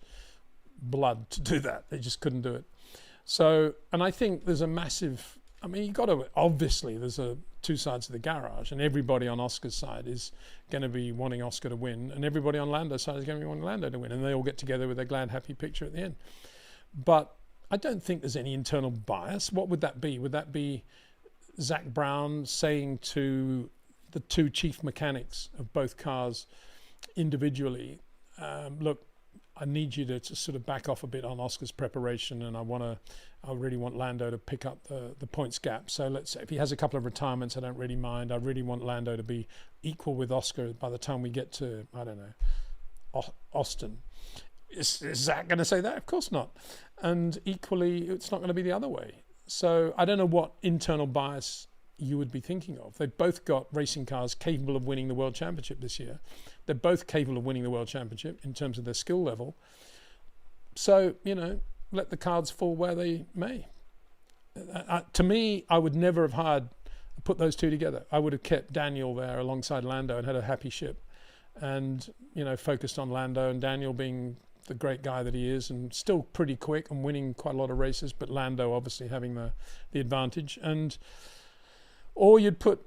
blood to do that. They just couldn't do it. So, and I think there's a massive, I mean, you got to, obviously there's two sides of the garage, and everybody on Oscar's side is going to be wanting Oscar to win, and everybody on Lando's side is going to be wanting Lando to win, and they all get together with a glad, happy picture at the end. But I don't think there's any internal bias. What would that be? Would that be Zach Brown saying to the two chief mechanics of both cars individually, look, I need you to sort of back off a bit on Oscar's preparation, and I really want Lando to pick up the points gap. So let's say if he has a couple of retirements, I don't really mind. I really want Lando to be equal with Oscar by the time we get to, I don't know, Austin. Is Zach going to say that? Of course not. And equally, it's not going to be the other way. So I don't know what internal bias you would be thinking of. They've both got racing cars capable of winning the World Championship this year. They're both capable of winning the World Championship in terms of their skill level. So, you know, let the cards fall where they may. To me, I would never have put those two together. I would have kept Daniel there alongside Lando and had a happy ship and, you know, focused on Lando and Daniel being the great guy that he is and still pretty quick and winning quite a lot of races, but Lando obviously having the advantage. Or you'd put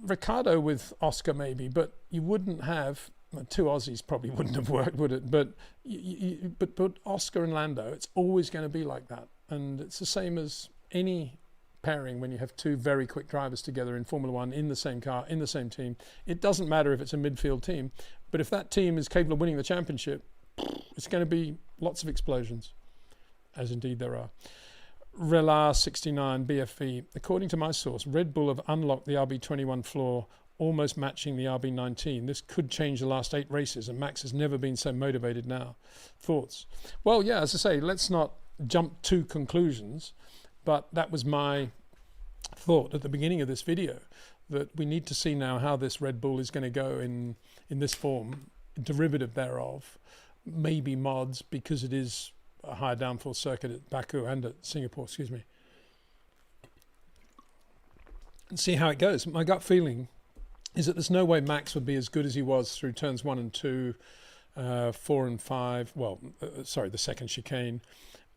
Ricciardo with Oscar maybe, but you wouldn't have, two Aussies probably wouldn't have worked, would it? But but Oscar and Lando, it's always going to be like that. And it's the same as any pairing when you have two very quick drivers together in Formula One, in the same car, in the same team. It doesn't matter if it's a midfield team, but if that team is capable of winning the championship, it's going to be lots of explosions, as indeed there are. Relar69 BFV, according to my source, Red Bull have unlocked the RB21 floor, almost matching the RB19. This could change the last 8 races, and Max has never been so motivated now. Thoughts? Well, yeah, as I say, let's not jump to conclusions, but that was my thought at the beginning of this video, that we need to see now how this Red Bull is going to go in this form, derivative thereof, maybe mods, because it is a higher downforce circuit at Baku and at Singapore, and see how it goes. My gut feeling is that there's no way Max would be as good as he was through turns 1 and 2, 4 and 5, the second chicane,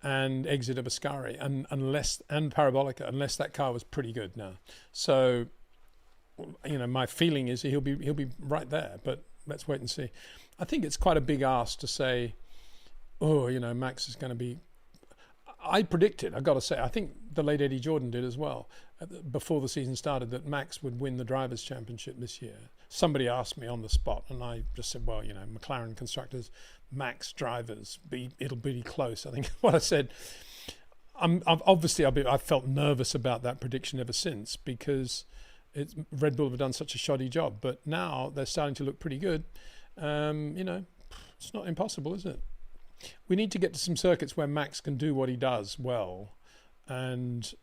and exit of Ascari, and Parabolica, unless that car was pretty good now. So, you know, my feeling is he'll be right there, but let's wait and see. I think it's quite a big ask to say, oh, you know, Max is going to be... I predicted, I've got to say, I think the late Eddie Jordan did as well, before the season started, that Max would win the Drivers' Championship this year. Somebody asked me on the spot, and I just said, well, you know, McLaren constructors, Max drivers, it'll be close. I think what I said, I've felt nervous about that prediction ever since, because Red Bull have done such a shoddy job, but now they're starting to look pretty good. You know, it's not impossible, is it? We need to get to some circuits where Max can do what he does well and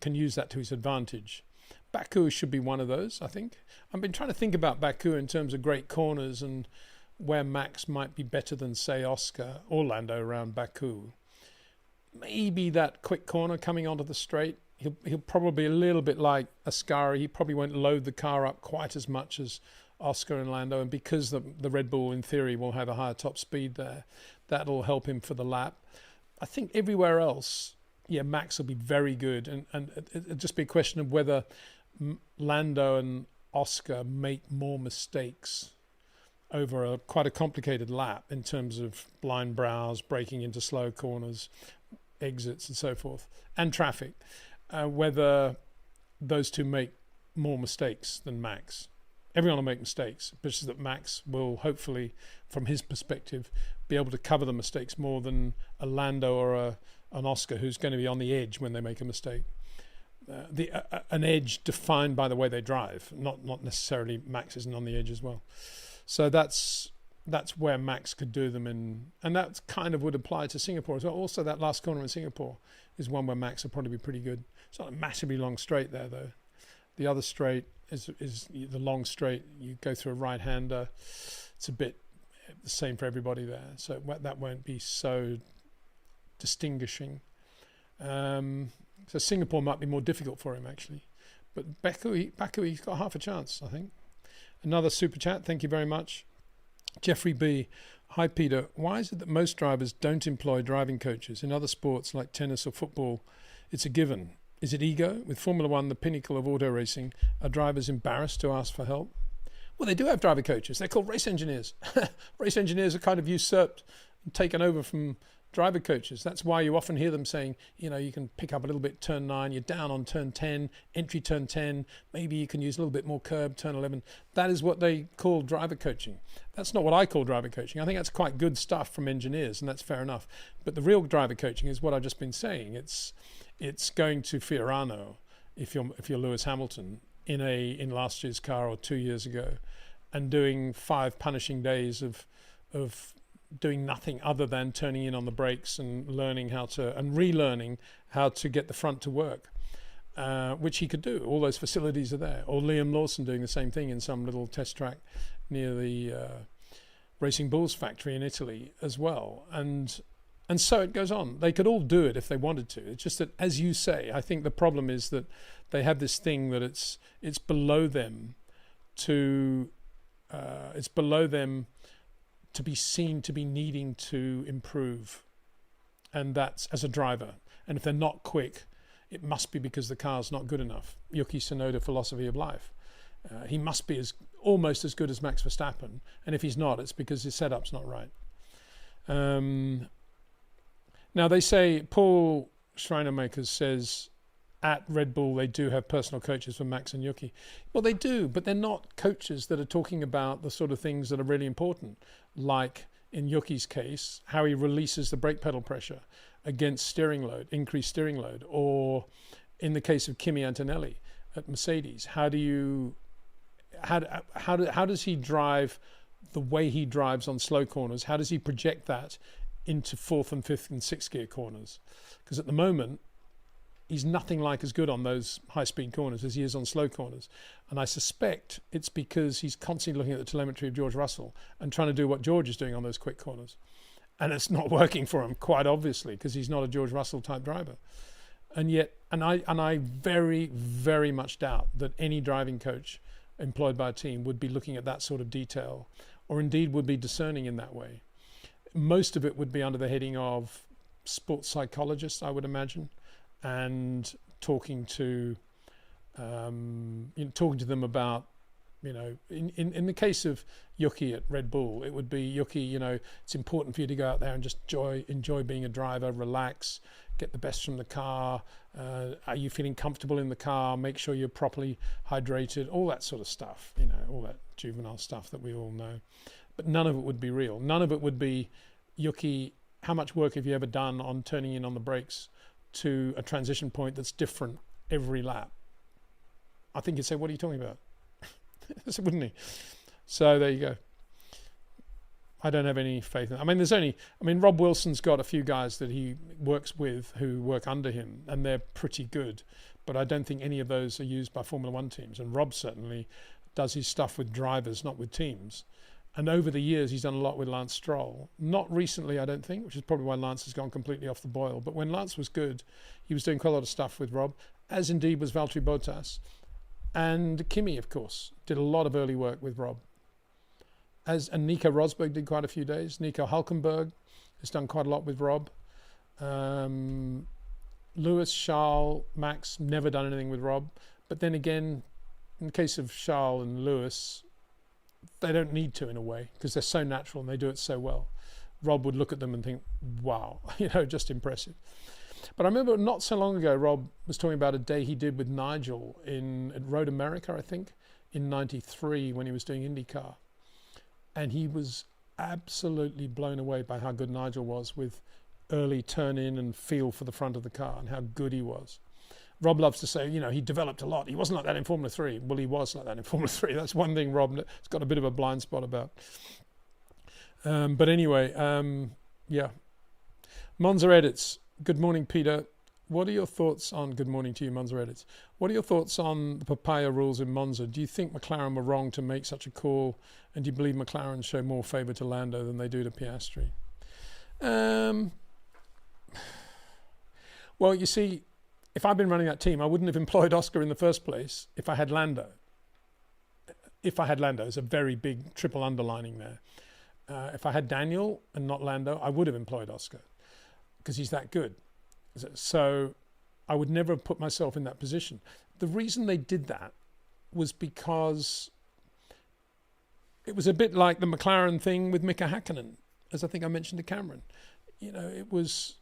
can use that to his advantage. Baku should be one of those, I think. I've been trying to think about Baku in terms of great corners and where Max might be better than, say, Oscar or Lando around Baku. Maybe that quick corner coming onto the straight. He'll probably be a little bit like Ascari. He probably won't load the car up quite as much as Oscar and Lando, and because the Red Bull in theory will have a higher top speed there, that'll help him for the lap. I think everywhere else, yeah, Max will be very good, and it'll just be a question of whether Lando and Oscar make more mistakes over quite a complicated lap in terms of blind brows, breaking into slow corners, exits and so forth, and traffic, whether those two make more mistakes than Max. Everyone will make mistakes, but it's just that Max will hopefully, from his perspective, be able to cover the mistakes more than a Lando or an Oscar, who's going to be on the edge when they make a mistake. An edge defined by the way they drive, not necessarily Max isn't on the edge as well. So that's that's where Max could do them in, and that kind of would apply to Singapore as well. Also, that last corner in Singapore is one where Max would probably be pretty good. It's not a massively long straight there, though. The other straight is the long straight. You go through a right-hander. It's a bit the same for everybody there, so that won't be so distinguishing. So Singapore might be more difficult for him, actually. But Baku, he's got half a chance, I think. Another super chat. Thank you very much. Jeffrey B. Hi, Peter. Why is it that most drivers don't employ driving coaches? In other sports like tennis or football, it's a given. Is it ego? With Formula One, the pinnacle of auto racing, are drivers embarrassed to ask for help? Well, they do have driver coaches. They're called race engineers. Race engineers are kind of usurped and taken over from driver coaches. That's why you often hear them saying, you know, you can pick up a little bit turn 9, you're down on turn 10, entry turn 10, maybe you can use a little bit more curb, turn 11. That is what they call driver coaching. That's not what I call driver coaching. I think that's quite good stuff from engineers, and that's fair enough. But the real driver coaching is what I've just been saying. It's going to Fiorano, if you're Lewis Hamilton, in last year's car or 2 years ago, and doing 5 punishing days of doing nothing other than turning in on the brakes and relearning how to get the front to work, which he could do. All those facilities are there. Or Liam Lawson doing the same thing in some little test track near the Racing Bulls factory in Italy as well. And so it goes on. They could all do it if they wanted to. It's just that, as you say, I think the problem is that they have this thing that it's below them to be seen to be needing to improve, and that's as a driver. And if they're not quick, it must be because the car's not good enough. Yuki Tsunoda philosophy of life. He must be almost as good as Max Verstappen, and if he's not, it's because his setup's not right. Now they say, Paul Schreinermakers says, at Red Bull, they do have personal coaches for Max and Yuki. Well, they do, but they're not coaches that are talking about the sort of things that are really important, like in Yuki's case, how he releases the brake pedal pressure against increased steering load, or in the case of Kimi Antonelli at Mercedes, how does he drive the way he drives on slow corners? How does he project that into 4th and 5th and 6th gear corners? Because at the moment, he's nothing like as good on those high-speed corners as he is on slow corners. And I suspect it's because he's constantly looking at the telemetry of George Russell and trying to do what George is doing on those quick corners. And it's not working for him, quite obviously, because he's not a George Russell type driver. And yet, I very, very much doubt that any driving coach employed by a team would be looking at that sort of detail, or indeed would be discerning in that way. Most of it would be under the heading of sports psychologists, I would imagine, and talking to them about, in the case of Yuki at Red Bull, it would be, Yuki, it's important for you to go out there and just enjoy being a driver, relax, get the best from the car. Are you feeling comfortable in the car? Make sure you're properly hydrated, all that sort of stuff, all that juvenile stuff that we all know. But none of it would be real. None of it would be, Yuki, how much work have you ever done on turning in on the brakes to a transition point that's different every lap? I think he'd say, what are you talking about? Wouldn't he? So there you go. I don't have any faith in it. Rob Wilson's got a few guys that he works with who work under him, and they're pretty good. But I don't think any of those are used by Formula One teams. And Rob certainly does his stuff with drivers, not with teams. And over the years, he's done a lot with Lance Stroll. Not recently, I don't think, which is probably why Lance has gone completely off the boil. But when Lance was good, he was doing quite a lot of stuff with Rob, as indeed was Valtteri Bottas. And Kimi, of course, did a lot of early work with Rob. And Nico Rosberg did quite a few days. Nico Hulkenberg has done quite a lot with Rob. Lewis, Charles, Max, never done anything with Rob. But then again, in the case of Charles and Lewis, they don't need to in a way, because they're so natural and they do it so well. Rob would look at them and think, wow, just impressive. But I remember not so long ago, Rob was talking about a day he did with Nigel at Road America, I think, in '93 when he was doing IndyCar. And he was absolutely blown away by how good Nigel was with early turn in and feel for the front of the car and how good he was. Rob loves to say, he developed a lot. He wasn't like that in Formula 3. Well, he was like that in Formula 3. That's one thing Rob's got a bit of a blind spot about. But anyway, yeah. Monza Edits. Good morning, Peter. What are your thoughts on, good morning to you, Monza Edits. What are your thoughts on the papaya rules in Monza? Do you think McLaren were wrong to make such a call? And do you believe McLaren show more favour to Lando than they do to Piastri? Well, you see, if I'd been running that team, I wouldn't have employed Oscar in the first place if I had Lando. If I had Lando, it's a very big triple underlining there. If I had Daniel and not Lando, I would have employed Oscar because he's that good. So I would never have put myself in that position. The reason they did that was because it was a bit like the McLaren thing with Mika Hakkinen, as I think I mentioned to Cameron. You know, it was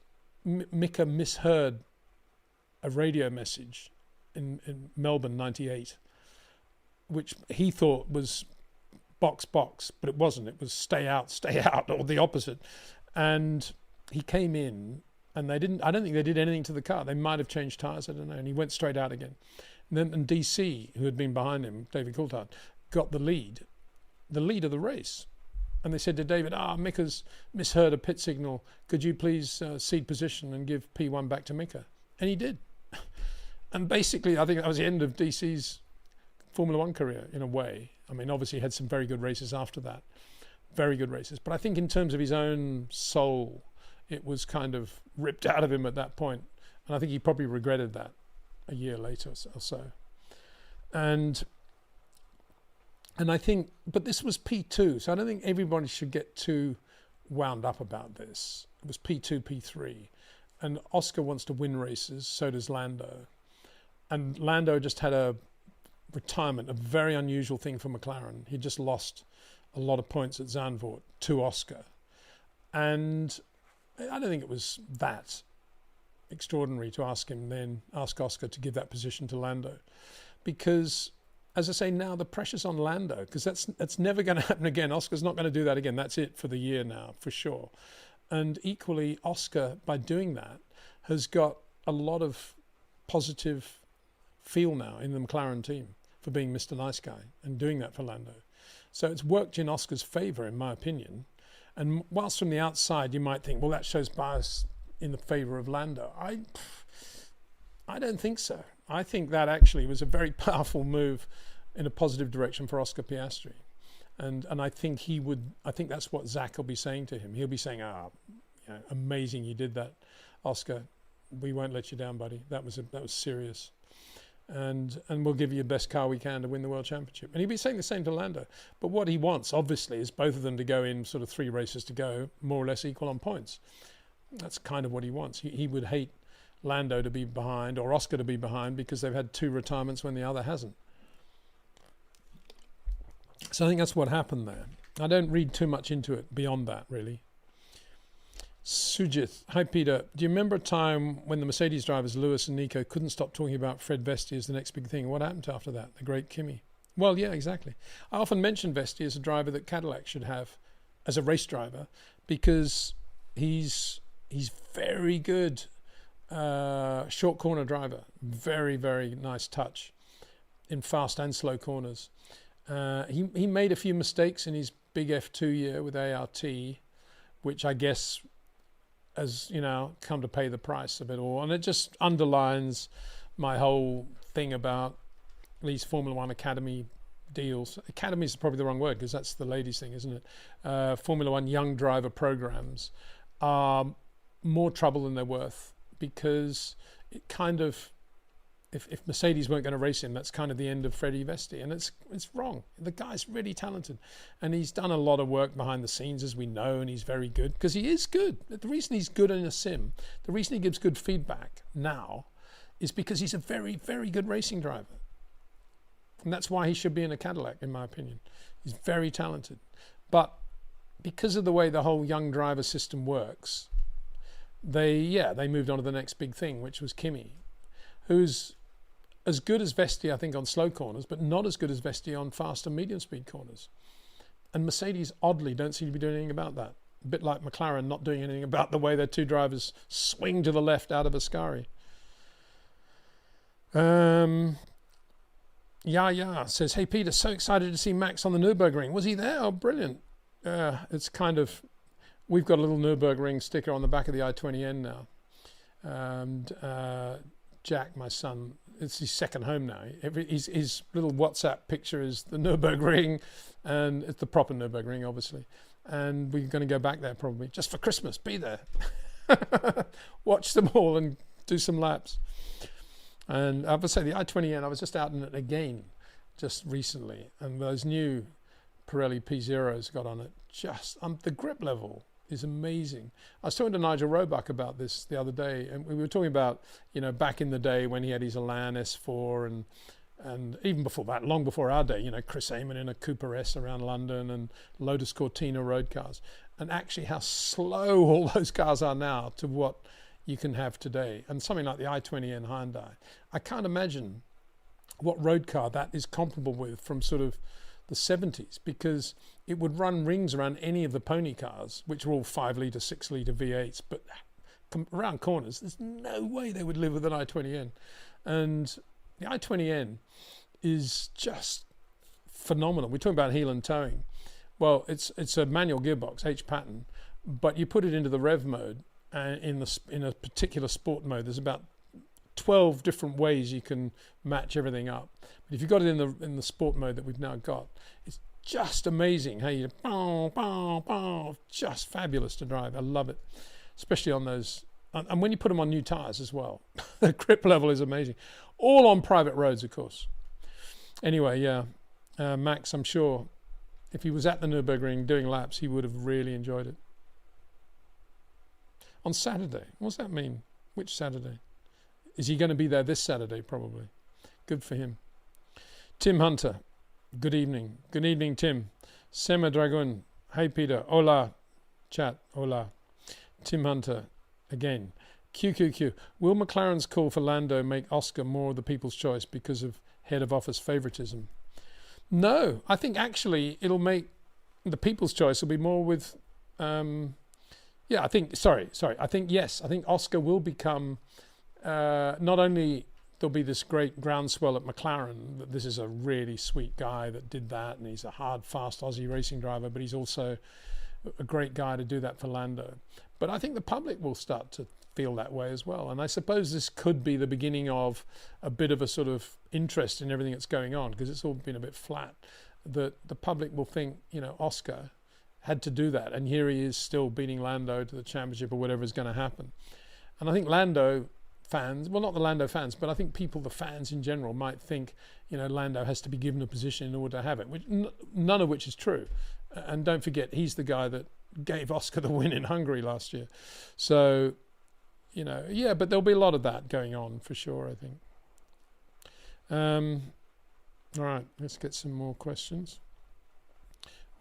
Mika misheard a radio message in Melbourne 98, which he thought was box, but it wasn't. It was stay out, or the opposite. And he came in, and I don't think they did anything to the car. They might have changed tyres, I don't know. And he went straight out again. And DC, who had been behind him, David Coulthard, got the lead of the race. And they said to David, Mika's misheard a pit signal. Could you please cede position and give P1 back to Mika? And he did. And basically, I think that was the end of DC's Formula One career, in a way. I mean, obviously he had some very good races after that. Very good races. But I think in terms of his own soul, it was kind of ripped out of him at that point. And I think he probably regretted that a year later or so. And I think, but this was P2, so I don't think everybody should get too wound up about this. It was P2, P3. And Oscar wants to win races, so does Lando. And Lando just had a retirement, a very unusual thing for McLaren. He just lost a lot of points at Zandvoort to Oscar. And I don't think it was that extraordinary to ask Oscar to give that position to Lando. Because, as I say now, the pressure's on Lando, because that's never going to happen again. Oscar's not going to do that again. That's it for the year now, for sure. And equally, Oscar, by doing that, has got a lot of positive feel now in the McLaren team for being Mr. Nice Guy and doing that for Lando. So it's worked in Oscar's favour, in my opinion. And whilst from the outside you might think, well, that shows bias in the favour of Lando. I don't think so. I think that actually was a very powerful move in a positive direction for Oscar Piastri. And I think I think that's what Zach will be saying to him. He'll be saying, amazing you did that, Oscar. We won't let you down, buddy. That was serious. And we'll give you the best car we can to win the World Championship. And he'll be saying the same to Lando. But what he wants, obviously, is both of them to go in sort of 3 races to go, more or less equal on points. That's kind of what he wants. He would hate Lando to be behind or Oscar to be behind because they've had 2 retirements when the other hasn't. So I think that's what happened there. I don't read too much into it beyond that, really. Sujith, hi Peter. Do you remember a time when the Mercedes drivers, Lewis and Nico, couldn't stop talking about Fred Vesti as the next big thing? What happened after that? The great Kimi. Well, yeah, exactly. I often mention Vesti as a driver that Cadillac should have as a race driver because he's very good short corner driver. Very, very nice touch in fast and slow corners. He made a few mistakes in his big F2 year with ART, which I guess has, come to pay the price of it all. And it just underlines my whole thing about these Formula One Academy deals. Academy is probably the wrong word because that's the ladies' thing, isn't it? Formula One young driver programs are more trouble than they're worth because it kind of, if Mercedes weren't going to race him, that's kind of the end of Freddie Vesti. And it's wrong. The guy's really talented. And he's done a lot of work behind the scenes, as we know, and he's very good. Because he is good. The reason he's good in a sim, the reason he gives good feedback now, is because he's a very, very good racing driver. And that's why he should be in a Cadillac, in my opinion. He's very talented. But because of the way the whole young driver system works, they moved on to the next big thing, which was Kimi, who's as good as Vesti, I think, on slow corners, but not as good as Vesti on fast and medium speed corners. And Mercedes, oddly, don't seem to be doing anything about that. A bit like McLaren not doing anything about the way their 2 drivers swing to the left out of Ascari. Says, hey Peter, so excited to see Max on the Nürburgring. Was he there? Oh, brilliant. it's kind of, we've got a little Nürburgring sticker on the back of the i20N now. And Jack, my son, it's his second home now. His little WhatsApp picture is the Nürburgring, and it's the proper Nürburgring, obviously. And we're going to go back there probably just for Christmas. Be there, watch them all, and do some laps. And I would say the i20N, I was just out in it again just recently, and those new Pirelli P0s got on it. Just the grip level is amazing. I was talking to Nigel Roebuck about this the other day, and we were talking about, back in the day when he had his Elan S4, and even before that, long before our day, Chris Amon in a Cooper S around London, and Lotus Cortina road cars, and actually how slow all those cars are now to what you can have today. And something like the i20N Hyundai, I can't imagine what road car that is comparable with from sort of the 70s, because it would run rings around any of the pony cars, which were all 5 litre, 6 litre V8s, but around corners, there's no way they would live with an i20N. And the i20N is just phenomenal. We're talking about heel and towing. Well, it's a manual gearbox, H pattern, but you put it into the rev mode, and in a particular sport mode, there's about 12 different ways you can match everything up. But if you've got it in the sport mode that we've now got, it's just amazing how you just fabulous to drive. I love it, especially on those, and when you put them on new tires as well. The grip level is amazing, all on private roads, of course. Anyway, yeah, Max, I'm sure if he was at the Nürburgring doing laps, he would have really enjoyed it. On Saturday, what's that mean? Which Saturday? Is he going to be there this Saturday? Probably. Good for him. Tim Hunter, good evening. Good evening, Tim. Sema Dragon, hey Peter. Hola, chat. Hola. Tim Hunter, again. QQQ. Will McLaren's call for Lando make Oscar more of the people's choice because of head of office favoritism? No, I think actually it'll make the people's choice will be more with. I think. Sorry. I think yes. I think Oscar will become. Not only there'll be this great groundswell at McLaren that this is a really sweet guy that did that, and he's a hard, fast Aussie racing driver, but he's also a great guy to do that for Lando. But I think the public will start to feel that way as well. And I suppose this could be the beginning of a bit of a sort of interest in everything that's going on, because it's all been a bit flat, that the public will think, Oscar had to do that, and here he is still beating Lando to the championship or whatever is going to happen. And I think Lando fans, well, not the Lando fans, but I think the fans in general might think, Lando has to be given a position in order to have it, which none of which is true. And don't forget, he's the guy that gave Oscar the win in Hungary last year. So, but there'll be a lot of that going on for sure, I think. All right, let's get some more questions.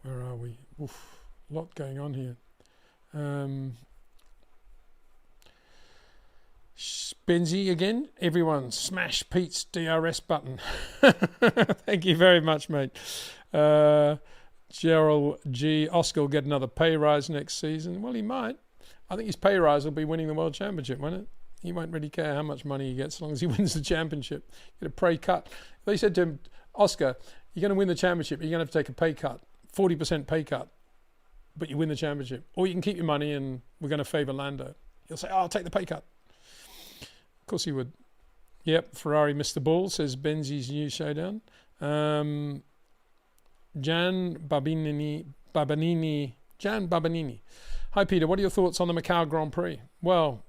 Where are we? Oof, a lot going on here. Benzie again. Everyone smash Pete's DRS button. Thank you very much, mate. Gerald G. Oscar will get another pay rise next season. Well, he might. I think his pay rise will be winning the World Championship, won't it? He won't really care how much money he gets as long as he wins the championship. Get a pay cut. They said to him, Oscar, you're going to win the championship. You're going to have to take a pay cut, 40% pay cut, but you win the championship. Or you can keep your money and we're going to favour Lando. He'll say, I'll take the pay cut. Of course he would. Yep, Ferrari missed the ball, says Benzi's new showdown. Jan Babanini. Hi, Peter. What are your thoughts on the Macau Grand Prix? Well,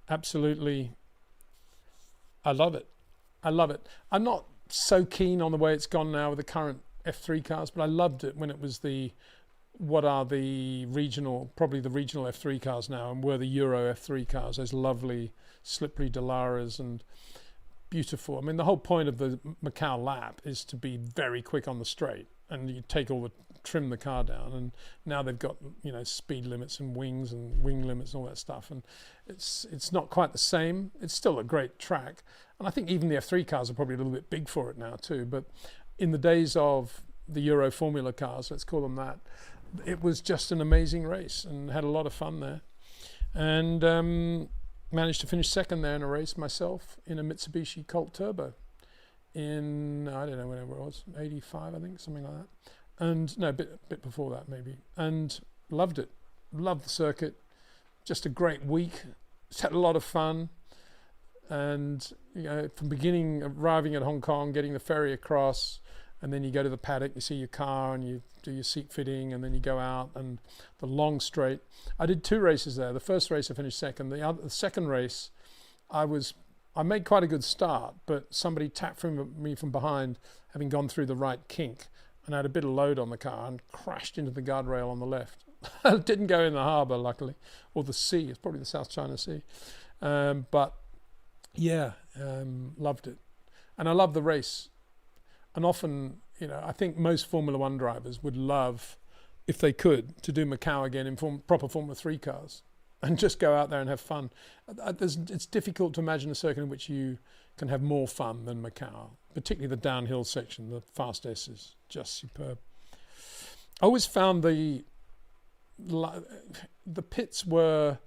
absolutely. I love it. I'm not so keen on the way it's gone now with the current F3 cars, but I loved it when it was probably the regional F3 cars now, and were the Euro F3 cars, those lovely slippery Dalaras and beautiful. I mean, the whole point of the Macau lap is to be very quick on the straight, and you trim the car down, and now they've got speed limits and wings and wing limits and all that stuff, and it's not quite the same. It's still a great track, and I think even the F3 cars are probably a little bit big for it now too. But in the days of the Euro Formula cars, let's call them that, it was just an amazing race and had a lot of fun there, and managed to finish second there in a race myself in a Mitsubishi Colt Turbo in, I don't know whenever it was, 85 I think, something like that. and no, a bit before that maybe, and loved it. Loved the circuit. Just a great week. Just had a lot of fun. And from beginning, arriving at Hong Kong, getting the ferry across, and then you go to the paddock, you see your car, and you do your seat fitting, and then you go out, and the long straight. I did 2 races there. The first race I finished second. The second race, I made quite a good start, but somebody tapped me from behind, having gone through the right kink, and I had a bit of load on the car and crashed into the guardrail on the left. It didn't go in the harbour, luckily, or the sea. It's probably the South China Sea. But yeah, loved it. And I love the race. And often, I think most Formula One drivers would love, if they could, to do Macau again in proper Formula 3 cars and just go out there and have fun. It's difficult to imagine a circuit in which you can have more fun than Macau, particularly the downhill section. The fast S is just superb. I always found the pits were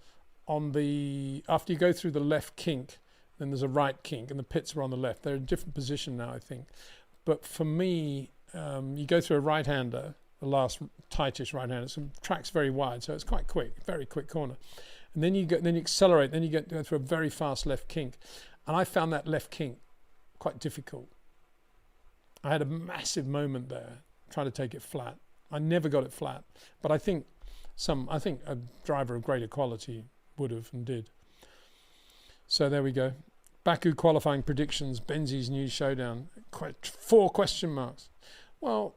on after you go through the left kink, then there's a right kink, and the pits were on the left. They're in a different position now, I think. But for me, you go through a right-hander, the last tightish right-hander. So the track's very wide, so it's quite quick, very quick corner. And then you accelerate, then you go through a very fast left kink. And I found that left kink quite difficult. I had a massive moment there trying to take it flat. I never got it flat, but I think a driver of greater quality would have and did. So there we go. Baku qualifying predictions, Benzi's new showdown. 4 question marks. Well,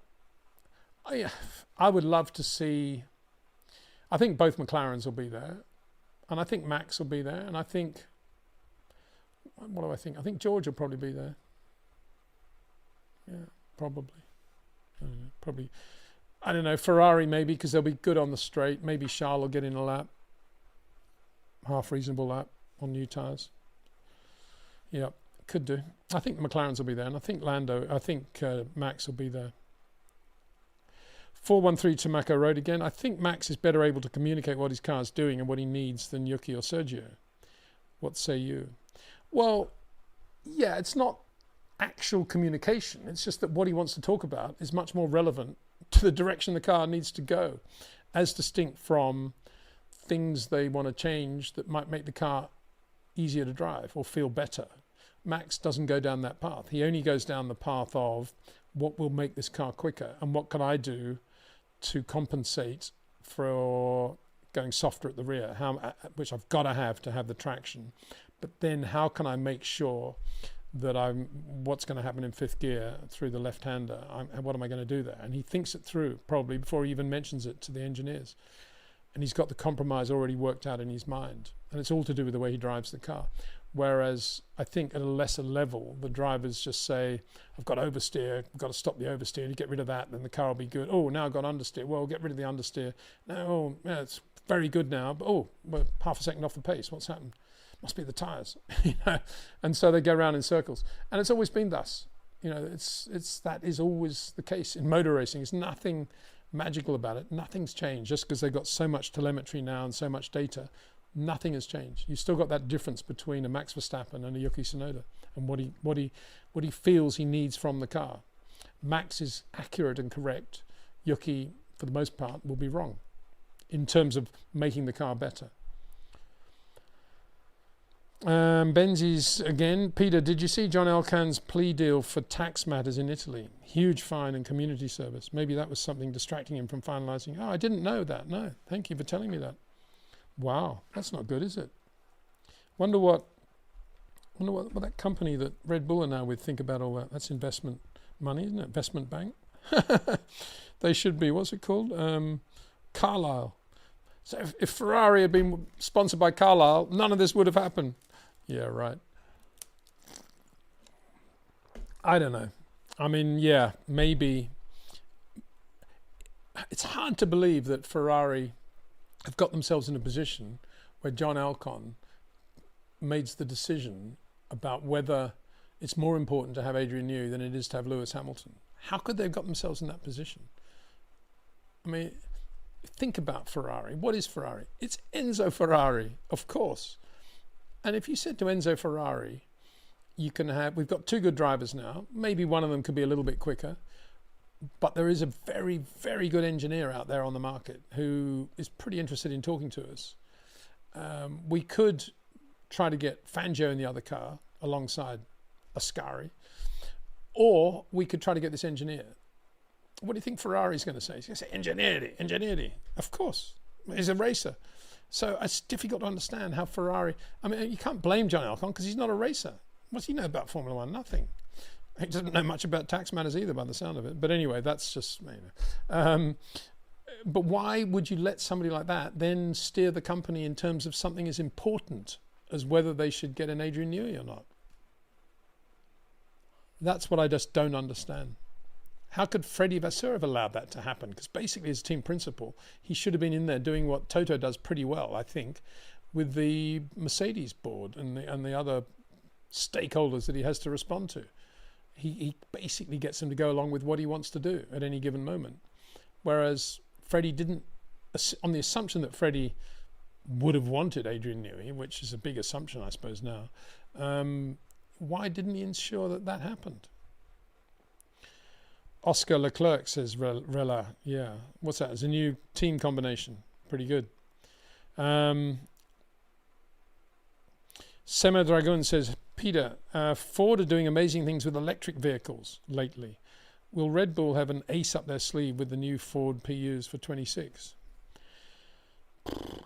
I would love to see. I think both McLarens will be there, and I think Max will be there, and I think. What do I think? I think George will probably be there. Yeah, probably. Probably. I don't know, Ferrari maybe, because they'll be good on the straight. Maybe Charles will get in a lap. Half reasonable lap on new tyres. Yeah, could do. I think the McLarens will be there, and I think Max will be there. 413 to Macau Road again. I think Max is better able to communicate what his car is doing and what he needs than Yuki or Sergio. What say you? Well, yeah, it's not actual communication. It's just that what he wants to talk about is much more relevant to the direction the car needs to go, as distinct from things they want to change that might make the car easier to drive or feel better. Max doesn't go down that path. He only goes down the path of what will make this car quicker and what can I do to compensate for going softer at the rear, which I've got to have the traction. But then how can I make sure that what's going to happen in 5th gear through the left-hander? What am I going to do there? And he thinks it through probably before he even mentions it to the engineers. And he's got the compromise already worked out in his mind. And it's all to do with the way he drives the car. Whereas I think at a lesser level, the drivers just say, I've got oversteer, I've got to stop the oversteer, you get rid of that, then the car will be good. Oh, now I've got understeer. Well, get rid of the understeer. No, yeah, it's very good now, but we're half a second off the pace. What's happened? Must be the tyres. And so they go around in circles. And it's always been thus. That is always the case in motor racing. There's nothing magical about it. Nothing's changed just because they've got so much telemetry now and so much data. Nothing has changed. You've still got that difference between a Max Verstappen and a Yuki Tsunoda and what he feels he needs from the car. Max is accurate and correct. Yuki, for the most part, will be wrong in terms of making the car better. Benzi's again. Peter, did you see John Elkann's plea deal for tax matters in Italy? Huge fine and community service. Maybe that was something distracting him from finalising. Oh, I didn't know that. No, thank you for telling me that. Wow, that's not good, is it? Wonder what that company that Red Bull are now with think about all that. That's investment money, isn't it? Investment bank. They should be. What's it called? Carlyle. So if Ferrari had been sponsored by Carlyle, none of this would have happened. Yeah, right. I don't know. I mean, yeah, maybe. It's hard to believe that Ferrari have got themselves in a position where John Elkann makes the decision about whether it's more important to have Adrian Newey than it is to have Lewis Hamilton. How could they have got themselves in that position? I mean, think about Ferrari. What is Ferrari? It's Enzo Ferrari, of course. And if you said to Enzo Ferrari, we've got 2 good drivers now, maybe one of them could be a little bit quicker, But there is a very, very good engineer out there on the market who is pretty interested in talking to us. We could try to get Fangio in the other car alongside Ascari, or we could try to get this engineer. What do you think Ferrari's going to say? He's going to say, Ingegneri. Of course, he's a racer. So it's difficult to understand how Ferrari... I mean, you can't blame John Alcon because he's not a racer. What's he know about Formula One? Nothing. He doesn't know much about tax matters either by the sound of it. But anyway, that's just... but why would you let somebody like that then steer the company in terms of something as important as whether they should get an Adrian Newey or not? That's what I just don't understand. How could Freddie Vasseur have allowed that to happen? Because basically as team principal, he should have been in there doing what Toto does pretty well, I think, with the Mercedes board and the other stakeholders that he has to respond to. He basically gets them to go along with what he wants to do at any given moment. Whereas Freddie didn't, on the assumption that Freddie would have wanted Adrian Newey, which is a big assumption, I suppose, now, why didn't he ensure that that happened? Oscar Leclerc says, Rela, yeah. What's that? It's a new team combination. Pretty good. Sema Dragon says, Peter, Ford are doing amazing things with electric vehicles lately. Will Red Bull have an ace up their sleeve with the new Ford PUs for 26?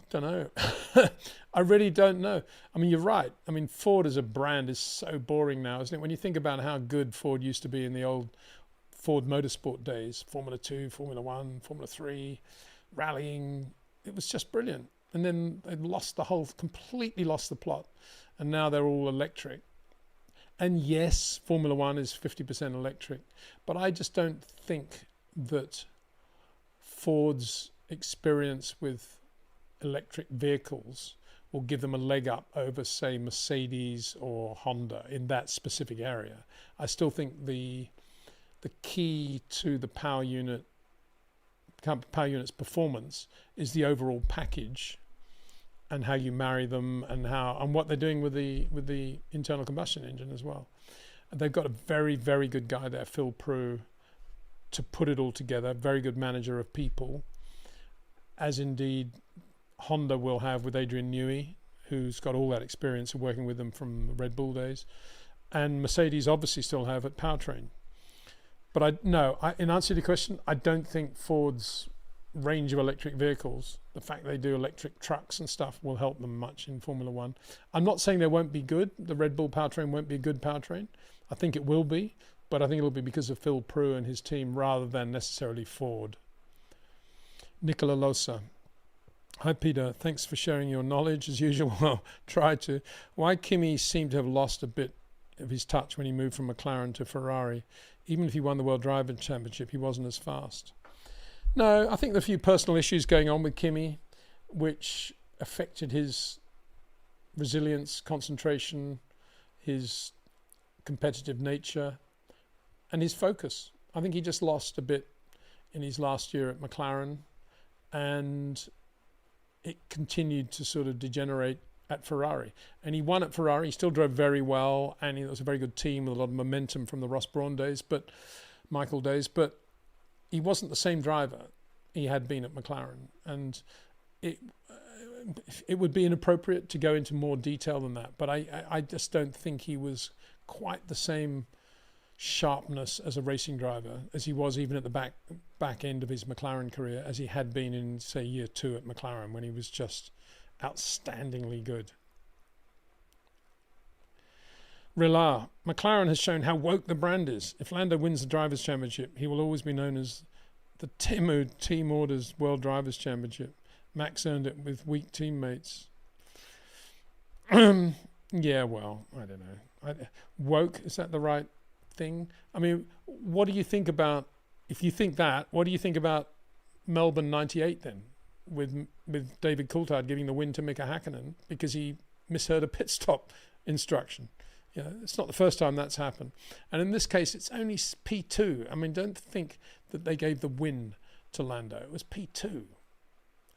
Don't know. I really don't know. I mean, you're right. I mean, Ford as a brand is so boring now, isn't it? When you think about how good Ford used to be in the old Ford Motorsport days, Formula 2, Formula 1, Formula 3, rallying, it was just brilliant. And then they completely lost the plot. And now they're all electric. And yes, Formula 1 is 50% electric. But I just don't think that Ford's experience with electric vehicles will give them a leg up over, say, Mercedes or Honda in that specific area. I still think the key to the power unit's performance is the overall package and how you marry them and what they're doing with the internal combustion engine as well. And they've got a very, very good guy there, Phil Prue, to put it all together. Very good manager of people, as indeed Honda will have with Adrian Newey, who's got all that experience of working with them from the Red Bull days, and Mercedes obviously still have at powertrain. But in answer to the question, I don't think Ford's range of electric vehicles, the fact they do electric trucks and stuff, will help them much in Formula One. I'm not saying they won't be good. The Red Bull powertrain won't be a good powertrain. I think it will be, but I think it'll be because of Phil Prue and his team rather than necessarily Ford. Nicola Losa. Hi Peter, thanks for sharing your knowledge as usual. Well, try to. Why Kimi seemed to have lost a bit of his touch when he moved from McLaren to Ferrari? Even if he won the World Driver Championship, he wasn't as fast. No, I think there are a few personal issues going on with Kimi, which affected his resilience, concentration, his competitive nature, and his focus. I think he just lost a bit in his last year at McLaren, and it continued to sort of degenerate at Ferrari. And he won at Ferrari. He still drove very well, and it was a very good team with a lot of momentum from the Ross Brawn days, Michael days, but he wasn't the same driver he had been at McLaren. And it would be inappropriate to go into more detail than that, but I just don't think he was quite the same sharpness as a racing driver as he was even at the back end of his McLaren career as he had been in, say, year 2 at McLaren when he was just outstandingly good. Rillar, McLaren has shown how woke the brand is. If Lando wins the Drivers' Championship, he will always be known as the Temu Team Orders World Drivers' Championship. Max earned it with weak teammates. Yeah, well, I don't know. Woke, is that the right thing? I mean, what do you think about, if you think that, what do you think about Melbourne 98 then? With David Coulthard giving the win to Mika Hakkinen because he misheard a pit stop instruction. You know, it's not the first time that's happened. And in this case, it's only P2. I mean, don't think that they gave the win to Lando. It was P2.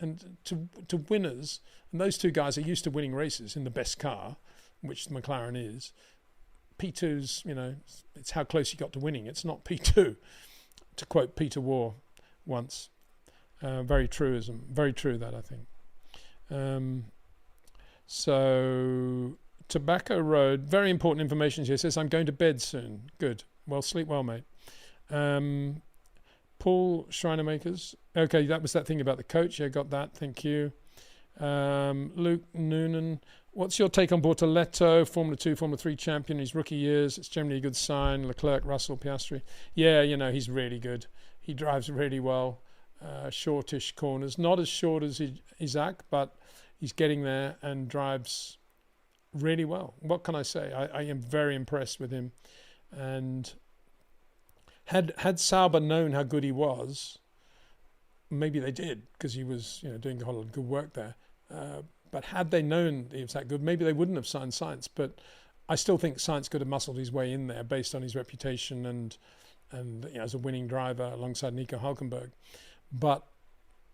And to winners, and those two guys are used to winning races in the best car, which McLaren is. P2's, you know, it's how close you got to winning. It's not P2. to quote Peter War once. Very truism. Very true that, I think. So Tobacco Road, very important information here. It says, I'm going to bed soon. Good. Well, sleep well, mate. Paul Schreinermakers. Okay, that was that thing about the coach. Yeah, got that. Thank you. Luke Noonan. What's your take on Bortoletto, Formula 2, Formula 3 champion? His rookie years, it's generally a good sign. Leclerc, Russell, Piastri. Yeah, he's really good. He drives really well. Shortish corners. Not as short as Isaac, but he's getting there and drives really well. What can I say? I am very impressed with him. And had Sauber known how good he was, maybe they did, because he was doing a whole lot of good work there. But had they known he was that good, maybe they wouldn't have signed Sainz. But I still think Sainz could have muscled his way in there based on his reputation and as a winning driver alongside Nico Hülkenberg. But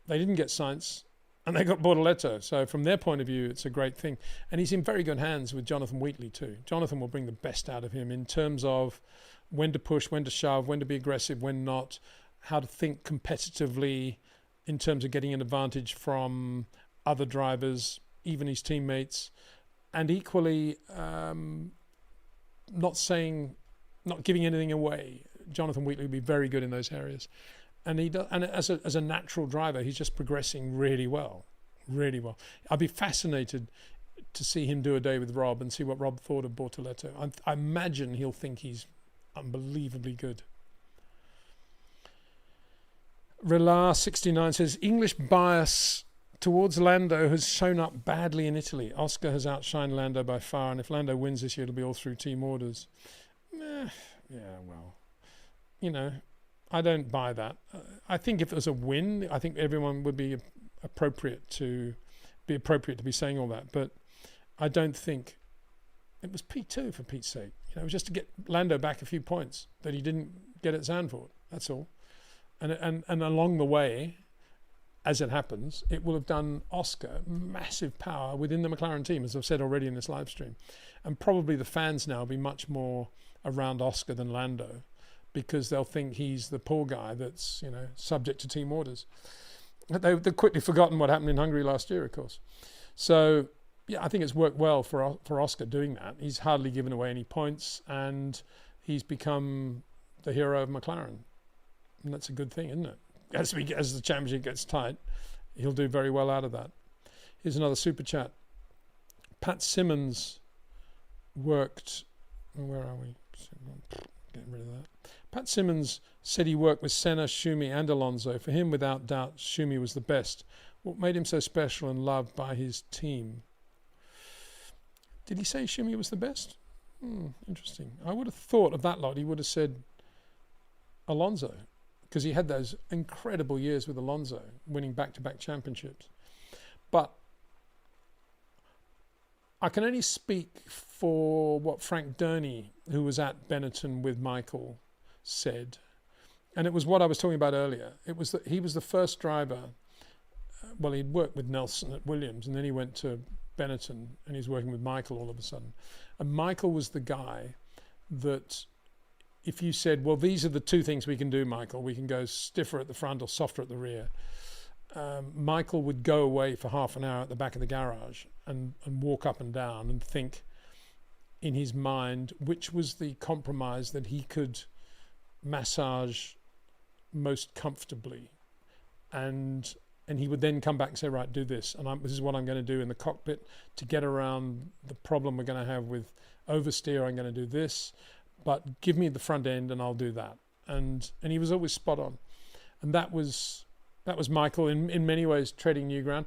they didn't get Sainz, and they got Bortoletto. So from their point of view, it's a great thing. And he's in very good hands with Jonathan Wheatley too. Jonathan will bring the best out of him in terms of when to push, when to shove, when to be aggressive, when not, how to think competitively in terms of getting an advantage from other drivers, even his teammates, and equally not giving anything away. Jonathan Wheatley will be very good in those areas. And he does, and as a natural driver, he's just progressing really well, really well. I'd be fascinated to see him do a day with Rob and see what Rob thought of Bortoletto. I imagine he'll think he's unbelievably good. Relar69 says, English bias towards Lando has shown up badly in Italy. Oscar has outshined Lando by far, and if Lando wins this year, it'll be all through team orders. Yeah, well, I don't buy that. I think if it was a win, I think everyone would be appropriate to be saying all that. But I don't think it was P2 for Pete's sake. It was just to get Lando back a few points that he didn't get at Zandvoort. That's all. And along the way, as it happens, it will have done Oscar massive power within the McLaren team, as I've said already in this live stream. And probably the fans now will be much more around Oscar than Lando, because they'll think he's the poor guy that's, subject to team orders. They've quickly forgotten what happened in Hungary last year, of course. So, yeah, I think it's worked well for Oscar doing that. He's hardly given away any points, and he's become the hero of McLaren. And that's a good thing, isn't it? As the championship gets tight, he'll do very well out of that. Here's another super chat. Pat Simmons worked... Where are we? Getting rid of that. Pat Simmons said he worked with Senna, Schumi and Alonso. For him, without doubt, Schumi was the best. What made him so special and loved by his team? Did he say Schumi was the best? Interesting. I would have thought of that lot. He would have said Alonso, because he had those incredible years with Alonso, winning back-to-back championships. But I can only speak for what Frank Durney, who was at Benetton with Michael, said. And it was what I was talking about earlier. It was that he was the first driver. Well, he'd worked with Nelson at Williams, and then he went to Benetton, and he's working with Michael all of a sudden. And Michael was the guy that, if you said, well, these are the two things we can do, Michael. We can go stiffer at the front or softer at the rear. Michael would go away for half an hour at the back of the garage and walk up and down and think in his mind which was the compromise that he could massage most comfortably. And he would then come back and say, right, do this. And this is what I'm going to do in the cockpit to get around the problem we're going to have with oversteer. I'm going to do this. But give me the front end and I'll do that. And he was always spot on. And that was Michael in many ways treading new ground.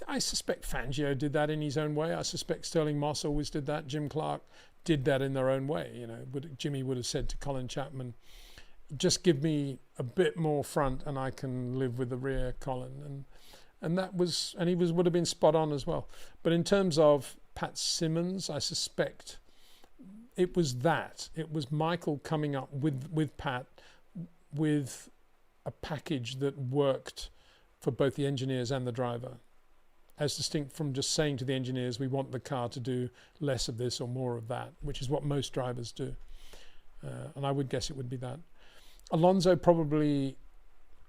I suspect Fangio did that in his own way. I suspect Sterling Moss always did that. Jim Clark did that in their own way. Jimmy would have said to Colin Chapman, just give me a bit more front and I can live with the rear, Colin. And he would have been spot on as well. But in terms of Pat Simmons, I suspect it was that. It was Michael coming up with Pat with a package that worked for both the engineers and the driver, as distinct from just saying to the engineers, we want the car to do less of this or more of that, which is what most drivers do. And I would guess it would be that. Alonso probably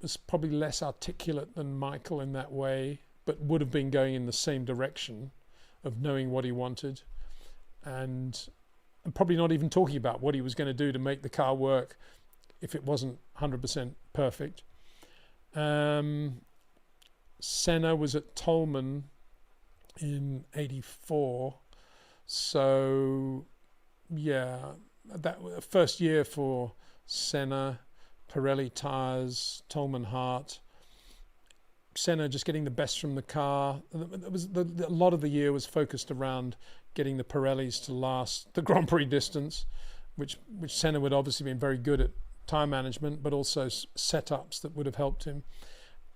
was less articulate than Michael in that way, but would have been going in the same direction of knowing what he wanted, and probably not even talking about what he was going to do to make the car work if it wasn't 100% perfect. Senna was at Tolman in '84, so yeah, that first year for Senna, Pirelli tyres, Tolman Hart. Senna just getting the best from the car. A lot of the year was focused around getting the Pirellis to last the Grand Prix distance, which Senna would obviously been very good at tyre management, but also setups that would have helped him,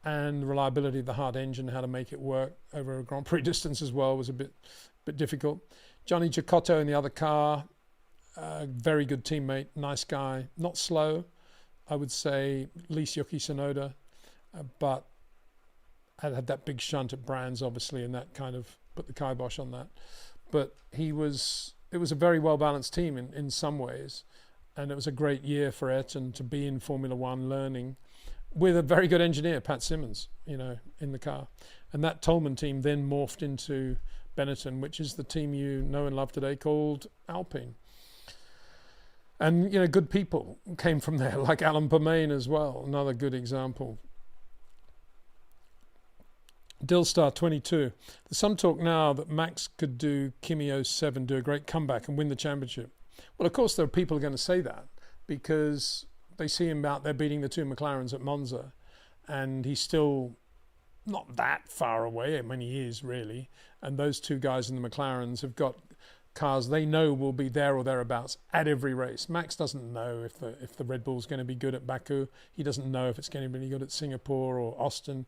and the reliability of the Hart engine, how to make it work over a Grand Prix distance as well, was a bit difficult. Johnny Giacotto in the other car, very good teammate, nice guy, not slow, I would say, least Yuki Tsunoda, but had that big shunt at Brands, obviously, and that kind of put the kibosh on that. But it was a very well-balanced team in some ways, and it was a great year for Ayrton to be in Formula One, learning with a very good engineer, Pat Simmons, in the car. And that Tolman team then morphed into Benetton, which is the team you know and love today, called Alpine. And, good people came from there, like Alan Permain as well, another good example. Dillstar 22. There's some talk now that Max could do Kimi 07, do a great comeback and win the championship. Well, of course, there are people who are going to say that because they see him out there beating the two McLarens at Monza, and he's still not that far away. I mean, he is really. And those two guys in the McLarens have got cars they know will be there or thereabouts at every race. Max doesn't know if the Red Bull's going to be good at Baku. He doesn't know if it's going to be good at Singapore or Austin.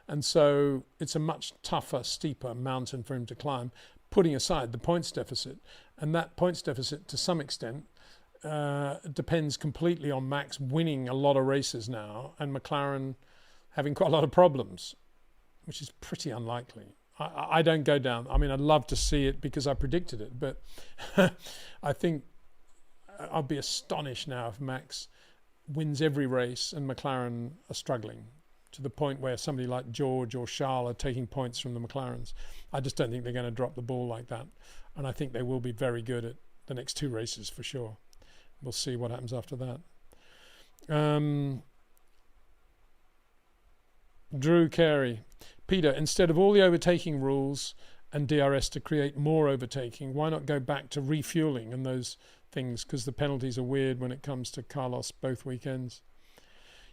And so it's a much tougher, steeper mountain for him to climb, putting aside the points deficit. And that points deficit, to some extent, depends completely on Max winning a lot of races now and McLaren having quite a lot of problems, which is pretty unlikely. I don't go down. I mean, I'd love to see it because I predicted it, but I think I'll be astonished now if Max wins every race and McLaren are struggling to the point where somebody like George or Charles are taking points from the McLarens. I just don't think they're going to drop the ball like that. And I think they will be very good at the next two races for sure. We'll see what happens after that. Drew Carey. Peter, instead of all the overtaking rules and DRS to create more overtaking, why not go back to refueling and those things? Because the penalties are weird when it comes to Carlos both weekends.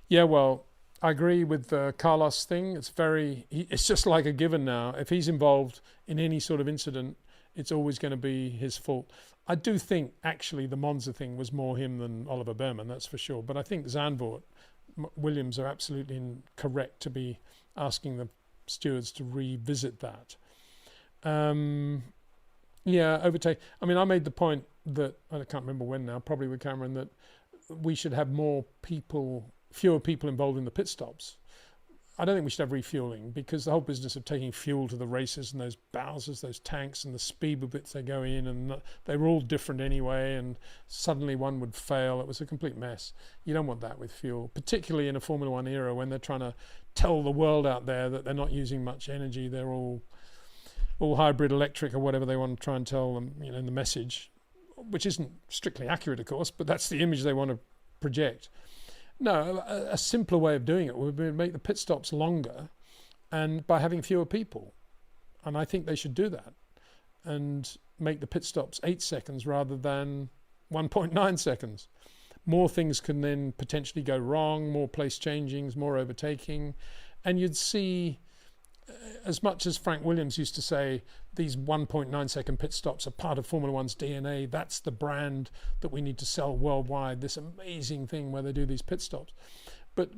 Yeah, well, I agree with the Carlos thing. It's just like a given now. If he's involved in any sort of incident, it's always going to be his fault. I do think, actually, the Monza thing was more him than Oliver Behrman, that's for sure. But I think Zandvoort, Williams are absolutely correct to be asking the stewards to revisit that. Overtake. I mean, I made the point that, I can't remember when now, probably with Cameron, that we should have fewer people involved in the pit stops. I don't think we should have refueling, because the whole business of taking fuel to the races and those Bowsers, those tanks and the speed bits they go in, and they were all different anyway, and suddenly one would fail. It was a complete mess. You don't want that with fuel, particularly in a Formula One era when they're trying to tell the world out there that they're not using much energy. They're all hybrid electric or whatever they want to try and tell them, in the message, which isn't strictly accurate, of course, but that's the image they want to project. No, a simpler way of doing it would be to make the pit stops longer and by having fewer people. And I think they should do that and make the pit stops 8 seconds rather than 1.9 seconds. More things can then potentially go wrong, more place changings, more overtaking. And you'd see, as much as Frank Williams used to say, these 1.9 second pit stops are part of Formula One's DNA. That's the brand that we need to sell worldwide, this amazing thing where they do these pit stops. But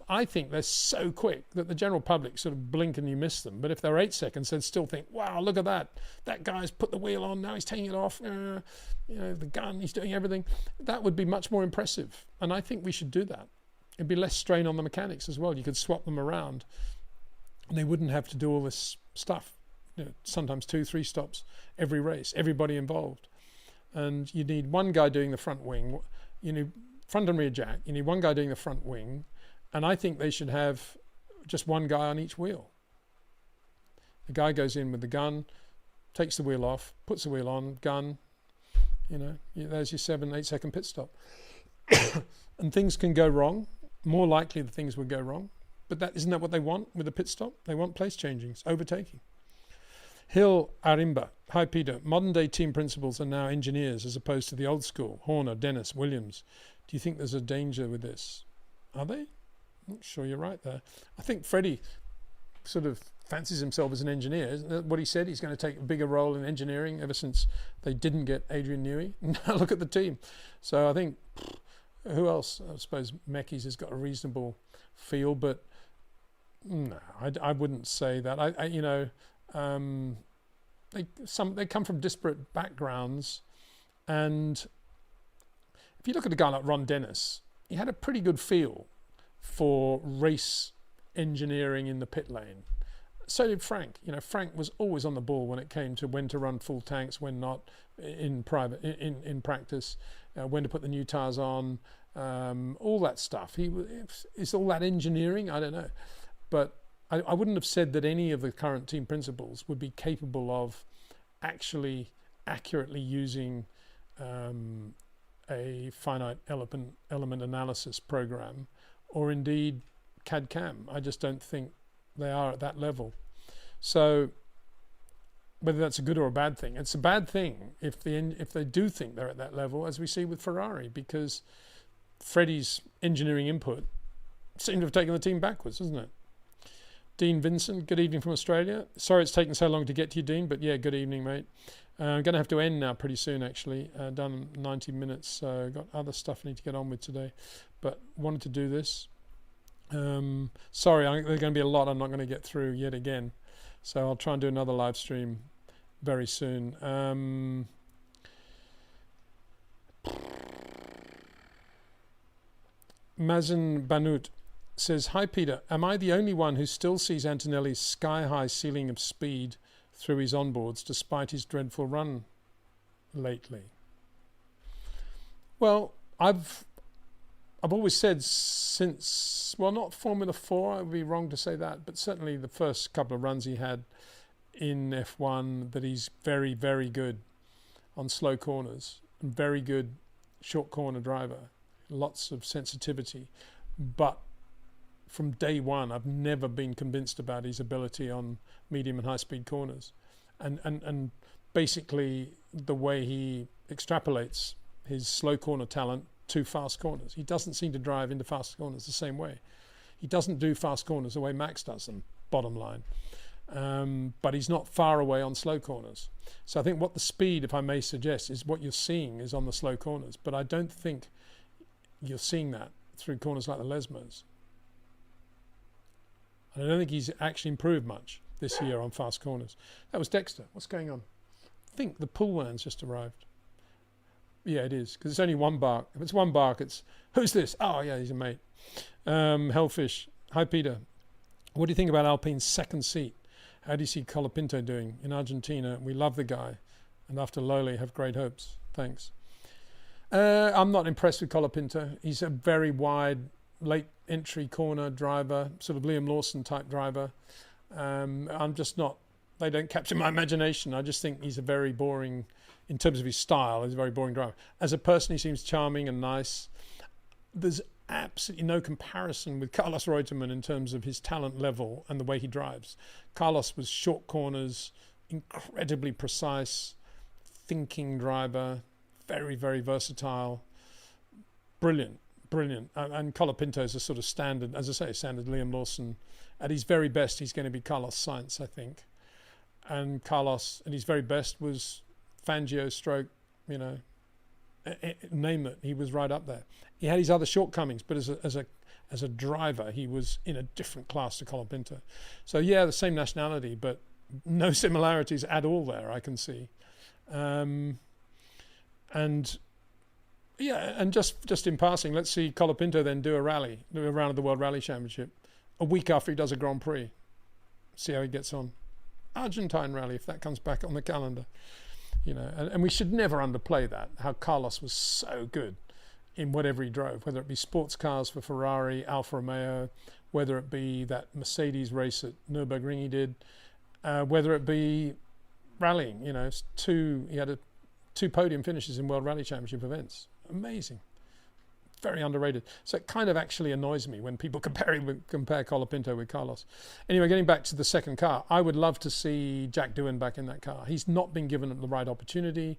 I think they're so quick that the general public sort of blink and you miss them. But if they're 8 seconds, they'd still think, wow, look at that. That guy's put the wheel on, now he's taking it off. The gun, he's doing everything. That would be much more impressive. And I think we should do that. It'd be less strain on the mechanics as well. You could swap them around. And they wouldn't have to do all this stuff, sometimes 2-3 stops every race, everybody involved. And you need one guy doing the front wing, front and rear jack. You need one guy doing the front wing, and I think they should have just one guy on each wheel. The guy goes in with the gun, takes the wheel off, puts the wheel on, gun, there's your 7-8 second pit stop. And things can go wrong. More likely that things would go wrong. But isn't that what they want with a pit stop? They want place changings, overtaking. Hill Arimba. Hi, Peter. Modern day team principals are now engineers as opposed to the old school. Horner, Dennis, Williams. Do you think there's a danger with this? Are they? I'm not sure you're right there. I think Freddie sort of fancies himself as an engineer. Isn't that what he said? He's going to take a bigger role in engineering ever since they didn't get Adrian Newey. Now look at the team. So I think, who else? I suppose Mekis has got a reasonable feel, but no, I wouldn't say that. They come from disparate backgrounds, and if you look at a guy like Ron Dennis, he had a pretty good feel for race engineering in the pit lane. So did Frank. Frank was always on the ball when it came to when to run full tanks, when not, in practice, when to put the new tires on, all that stuff. Is all that engineering? I don't know, but I wouldn't have said that any of the current team principals would be capable of actually accurately using a finite element analysis program, or indeed CAD/CAM. I just don't think they are at that level. So whether that's a good or a bad thing, it's a bad thing if they do think they're at that level, as we see with Ferrari, because Freddie's engineering input seemed to have taken the team backwards, doesn't it? Dean Vincent, good evening from Australia. Sorry it's taken so long to get to you, Dean, but yeah, good evening, mate. I'm going to have to end now pretty soon, actually. Done 90 minutes, so got other stuff I need to get on with today, but wanted to do this. Sorry, there's going to be a lot I'm not going to get through yet again, so I'll try and do another live stream very soon. Mazen Banut says, hi Peter, am I the only one who still sees Antonelli's sky-high ceiling of speed through his onboards despite his dreadful run lately? Well, I've always said since, well, not Formula 4, I would be wrong to say that, but certainly the first couple of runs he had in F1, that he's very, very good on slow corners, and very good short corner driver, lots of sensitivity. But from day one, I've never been convinced about his ability on medium and high speed corners. And basically the way he extrapolates his slow corner talent to fast corners. He doesn't seem to drive into fast corners the same way. He doesn't do fast corners the way Max does them, bottom line. But he's not far away on slow corners. So I think what the speed, if I may suggest, is what you're seeing is on the slow corners. But I don't think you're seeing that through corners like the Lesmos. And I don't think he's actually improved much this year on fast corners. That was Dexter. What's going on? I think the pool van's just arrived. Yeah, it is, because it's only one bark. If it's one bark, it's, who's this? Oh, yeah, he's a mate. Hellfish. Hi, Peter. What do you think about Alpine's second seat? How do you see Colapinto doing in Argentina? We love the guy. And after Lole, have great hopes. Thanks. I'm not impressed with Colapinto. He's a very wide, late entry corner driver, sort of Liam Lawson type driver. I'm just not, they don't capture my imagination. I just think he's a very boring, in terms of his style, he's a very boring driver. As a person, he seems charming and nice. There's absolutely no comparison with Carlos Reutemann in terms of his talent level and the way he drives. Carlos was short corners, incredibly precise, thinking driver, very, very versatile, brilliant. And Colapinto is a sort of standard, as I say, standard Liam Lawson. At his very best, he's going to be Carlos Sainz, I think. And Carlos, at his very best, was Fangio stroke, name it, he was right up there. He had his other shortcomings, but as a driver, he was in a different class to Colapinto. So yeah, the same nationality, but no similarities at all there, I can see. And yeah, and just in passing, let's see Colapinto then do a round of the World Rally Championship a week after he does a Grand Prix. See how he gets on. Argentine Rally, if that comes back on the calendar. And we should never underplay that, how Carlos was so good in whatever he drove, whether it be sports cars for Ferrari, Alfa Romeo, whether it be that Mercedes race at Nürburgring he did, whether it be rallying. You know, he had two podium finishes in World Rally Championship events. Amazing. Very underrated. So it kind of actually annoys me when people compare Colapinto with Carlos. Anyway, getting back to the second car, I would love to see Jack Doohan back in that car. He's not been given the right opportunity,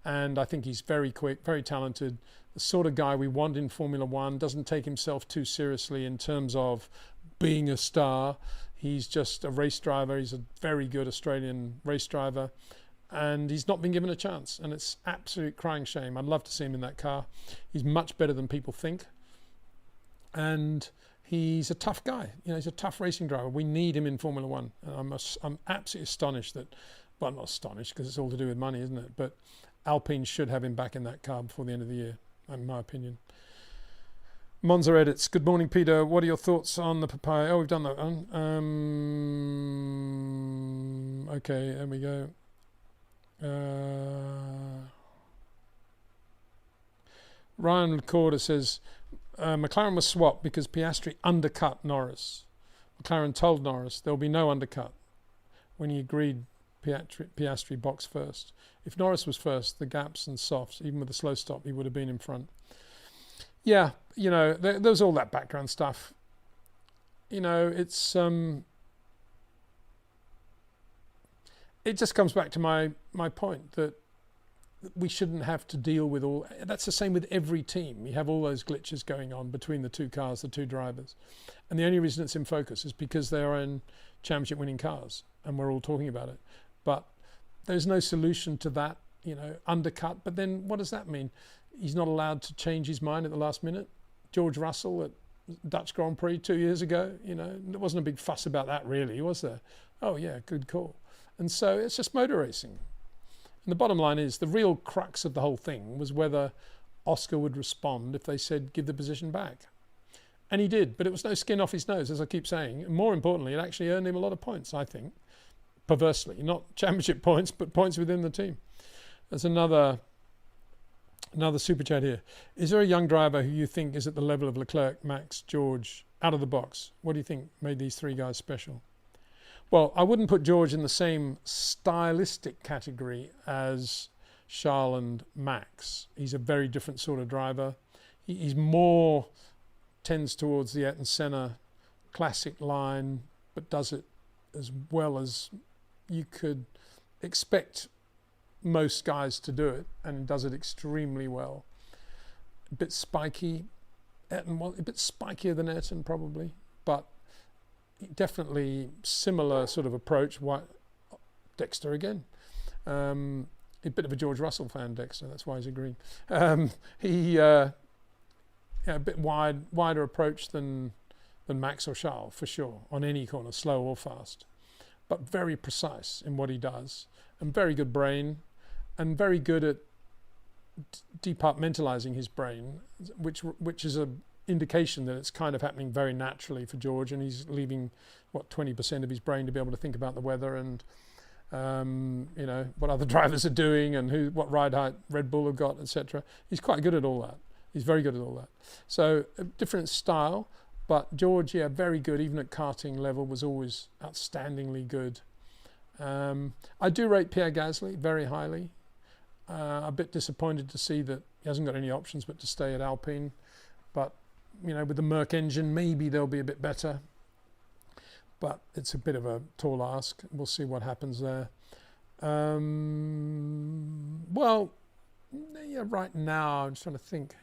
and I think he's very quick, very talented, the sort of guy we want in Formula One, doesn't take himself too seriously in terms of being a star. He's just a race driver. He's a very good Australian race driver, and he's not been given a chance, and it's absolute crying shame. I'd love to see him in that car. He's much better than people think, and he's a tough guy. You know, he's a tough racing driver. We need him in Formula One. And I'm absolutely astonished that, well, I'm not astonished because it's all to do with money, isn't it? But Alpine should have him back in that car before the end of the year, in my opinion. Monza edits. Good morning, Peter. What are your thoughts on the papaya? Oh, we've done that one. Okay, there we go. Ryan Corder says McLaren was swapped because Piastri undercut Norris. McLaren told Norris there will be no undercut when he agreed Piastri box first. If Norris was first, the gaps and softs, even with a slow stop, he would have been in front. Yeah, you know, there's all that background stuff. You know, it's it just comes back to my point that we shouldn't have to deal with all. That's the same with every team. You have all those glitches going on between the two cars, the two drivers, and the only reason it's in focus is because they are in championship-winning cars, and we're all talking about it. But there's no solution to that. You know, undercut. But then, what does that mean? He's not allowed to change his mind at the last minute. George Russell at Dutch Grand Prix 2 years ago. You know, there wasn't a big fuss about that, really, was there? Oh yeah, good call. And so it's just motor racing. And the bottom line is the real crux of the whole thing was whether Oscar would respond if they said, give the position back. And he did, but it was no skin off his nose, as I keep saying. And more importantly, it actually earned him a lot of points, I think, perversely. Not championship points, but points within the team. There's another super chat here. Is there a young driver who you think is at the level of Leclerc, Max, George, out of the box? What do you think made these three guys special? Well, I wouldn't put George in the same stylistic category as Charles and Max. He's a very different sort of driver. He's more, tends towards the Ayrton Senna classic line, but does it as well as you could expect most guys to do it, and does it extremely well. A bit spiky. Ayrton was a bit spikier than Ayrton probably, but definitely similar sort of approach. Dexter again. A bit of a George Russell fan, Dexter. That's why he's agreeing. A bit wider approach than Max or Charles for sure on any corner, slow or fast, but very precise in what he does, and very good brain, and very good at departmentalizing his brain, which is a indication that it's kind of happening very naturally for George, and he's leaving 20% of his brain to be able to think about the weather and you know, what other drivers are doing and what ride height Red Bull have got, etc. He's quite good at all that. He's very good at all that. So a different style, but George, yeah, very good. Even at karting level, was always outstandingly good. I do rate Pierre Gasly very highly. A bit disappointed to see that he hasn't got any options but to stay at Alpine. But, you know, with the Merc engine, maybe they'll be a bit better. But it's a bit of a tall ask. We'll see what happens there. Well, yeah, right now, I'm just trying to think.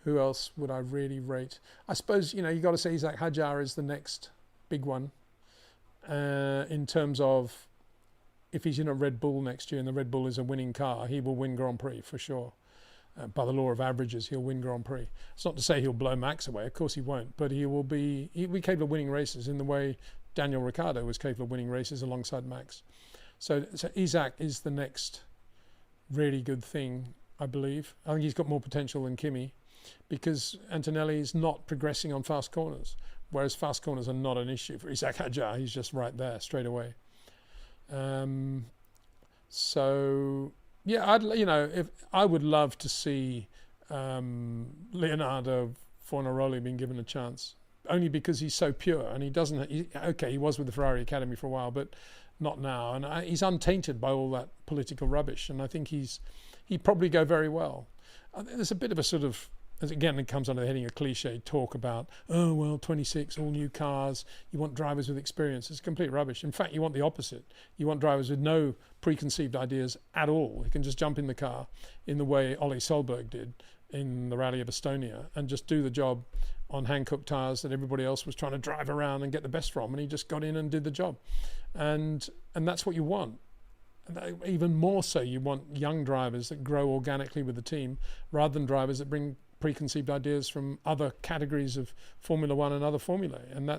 Who else would I really rate? I suppose, you know, you got to say Isaac Hadjar is the next big one. In terms of if he's in a Red Bull next year and the Red Bull is a winning car, he will win Grand Prix for sure. By the law of averages, he'll win Grand Prix. It's not to say he'll blow Max away. Of course he won't. But he'll be capable of winning races in the way Daniel Ricciardo was capable of winning races alongside Max. So Isaac is the next really good thing, I believe. I think he's got more potential than Kimi because Antonelli is not progressing on fast corners, whereas fast corners are not an issue for Isaac Hadjar. He's just right there straight away. So yeah, I would love to see Leonardo Fornaroli being given a chance, only because he's so pure and he doesn't. He was with the Ferrari Academy for a while, but not now, and he's untainted by all that political rubbish. And I think he'd probably go very well. There's a bit of a sort of, again, it comes under the heading of cliche talk about, oh, well, 26, all new cars, you want drivers with experience. It's complete rubbish. In fact, you want the opposite. You want drivers with no preconceived ideas at all. You can just jump in the car in the way Ollie Solberg did in the Rally of Estonia and just do the job on hand-cooked tyres that everybody else was trying to drive around and get the best from, and he just got in and did the job. And that's what you want. Even more so, you want young drivers that grow organically with the team rather than drivers that bring preconceived ideas from other categories of Formula One and other formulae. And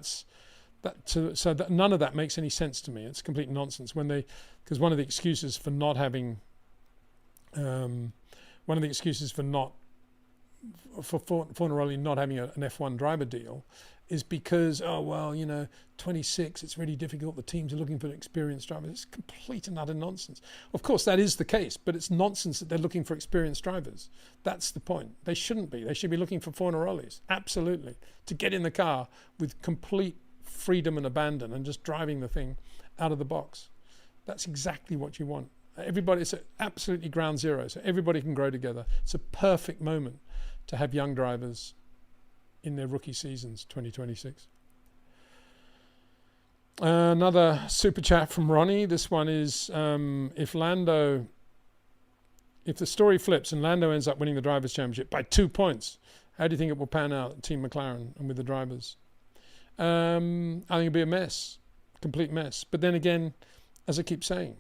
so that none of that makes any sense to me. It's complete nonsense because one of the excuses for not having for Fornaroli not having an F1 driver deal is because, 26, it's really difficult. The teams are looking for experienced drivers. It's complete and utter nonsense. Of course, that is the case, but it's nonsense that they're looking for experienced drivers. That's the point. They shouldn't be. They should be looking for Fornarolis, absolutely, to get in the car with complete freedom and abandon and just driving the thing out of the box. That's exactly what you want. It's absolutely ground zero, so everybody can grow together. It's a perfect moment to have young drivers in their rookie seasons, 2026. Another super chat from Ronnie. This one is, if the story flips and Lando ends up winning the Drivers' Championship by 2 points, how do you think it will pan out at Team McLaren and with the drivers? I think it'll be a mess, complete mess. But then again, as I keep saying,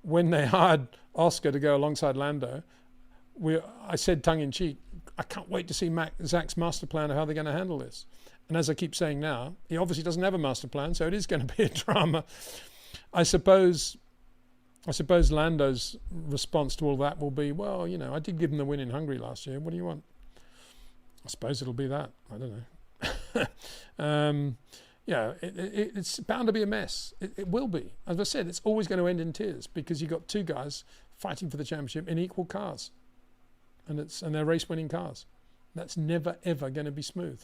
when they hired Oscar to go alongside Lando, I said tongue-in-cheek, I can't wait to see Zach's master plan of how they're going to handle this. And as I keep saying now, he obviously doesn't have a master plan, so it is going to be a drama. I suppose Lando's response to all that will be, well, I did give him the win in Hungary last year. What do you want? I suppose it'll be that. I don't know. It's bound to be a mess. It will be. As I said, it's always going to end in tears because you've got two guys fighting for the championship in equal cars. And they're race-winning cars. That's never, ever going to be smooth.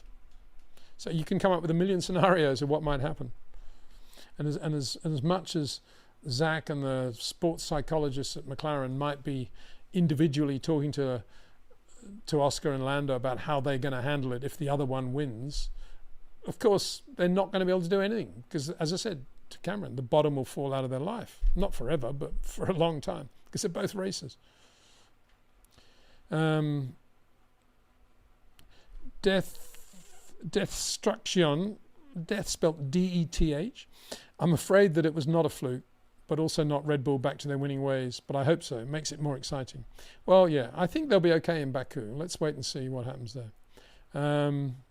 So you can come up with a million scenarios of what might happen. And as much as Zach and the sports psychologists at McLaren might be individually talking to Oscar and Lando about how they're going to handle it if the other one wins, of course, they're not going to be able to do anything because, as I said to Cameron, the bottom will fall out of their life. Not forever, but for a long time because they're both racers. Deathstruction, death spelt D-E-T-H. I'm afraid that it was not a fluke, but also not Red Bull back to their winning ways. But I hope so. It makes it more exciting. Well, yeah, I think they'll be okay in Baku. Let's wait and see what happens there. AMD1.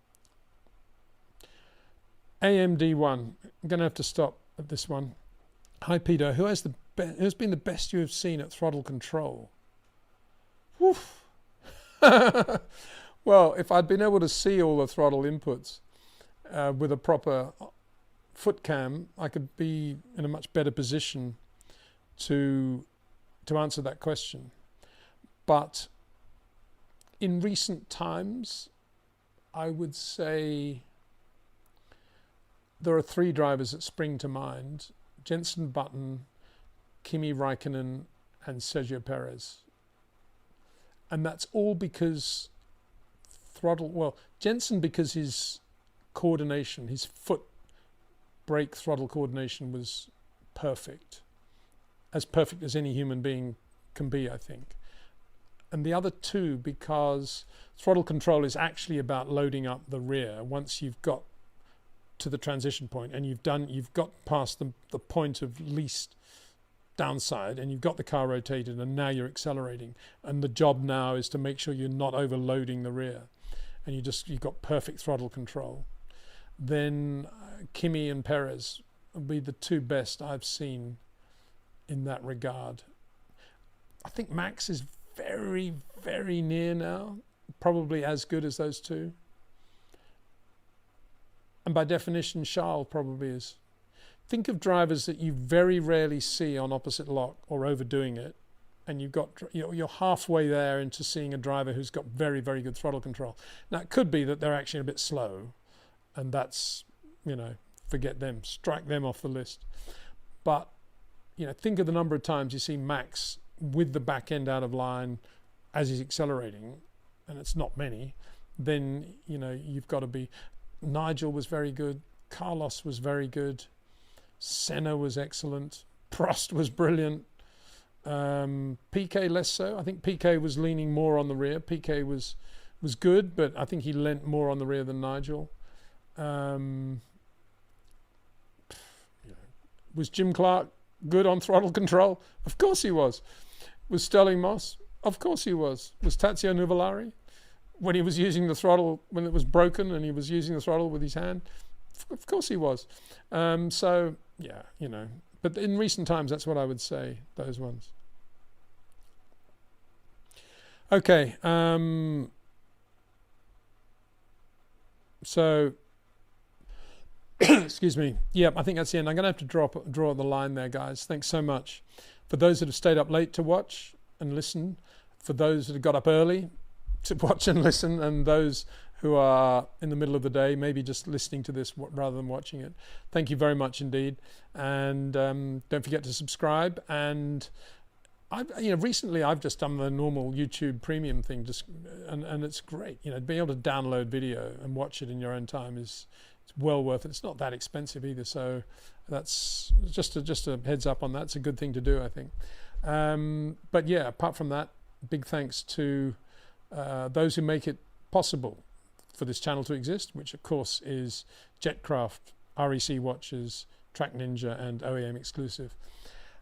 I'm going to have to stop at this one. Hi, Peter. Who's been the best you have seen at throttle control? Woof. Well, if I'd been able to see all the throttle inputs with a proper foot cam, I could be in a much better position to answer that question. But in recent times, I would say there are three drivers that spring to mind: Jenson Button, Kimi Raikkonen, and Sergio Perez. And that's all because Jenson, because his coordination, his foot brake throttle coordination was perfect as any human being can be, I think. And the other two, because throttle control is actually about loading up the rear once you've got to the transition point and you've got past the point of least downside and you've got the car rotated and now you're accelerating, and the job now is to make sure you're not overloading the rear and you've got perfect throttle control. Then Kimi and Perez would be the two best I've seen in that regard. I think Max is very, very near now, probably as good as those two. And by definition, Charles probably is. Think of drivers that you very rarely see on opposite lock or overdoing it, and you're halfway there into seeing a driver who's got very, very good throttle control. Now, it could be that they're actually a bit slow, and that's, forget them, strike them off the list. But, think of the number of times you see Max with the back end out of line as he's accelerating, and it's not many. Then, you've got to be... Nigel was very good. Carlos was very good. Senna was excellent. Prost was brilliant. PK less so. I think PK was leaning more on the rear. PK was good, but I think he leant more on the rear than Nigel. Was Jim Clark good on throttle control? Of course he was. Was Sterling Moss? Of course he was. Was Tazio Nuvolari? When he was using the throttle, when it was broken and he was using the throttle with his hand? Of course he was. So, yeah, But in recent times, that's what I would say, those ones. Okay. So, excuse me. Yeah, I think that's the end. I'm going to have to draw the line there, guys. Thanks so much. For those that have stayed up late to watch and listen, for those that have got up early to watch and listen, and those who are in the middle of the day, maybe just listening to this rather than watching it. Thank you very much indeed. And don't forget to subscribe. And recently I've just done the normal YouTube premium thing, and it's great. Being able to download video and watch it in your own time it's well worth it. It's not that expensive either, so that's just a heads up on that. It's a good thing to do, I think. But yeah, apart from that, big thanks to those who make it possible for this channel to exist, which of course is Jetcraft, REC Watches, TrackNinja, and OEM Exclusive.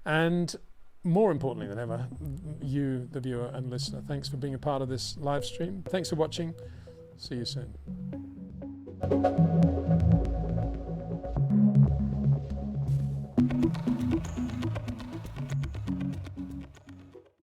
And more importantly than ever, you, the viewer and listener, thanks for being a part of this live stream. Thanks for watching. See you soon.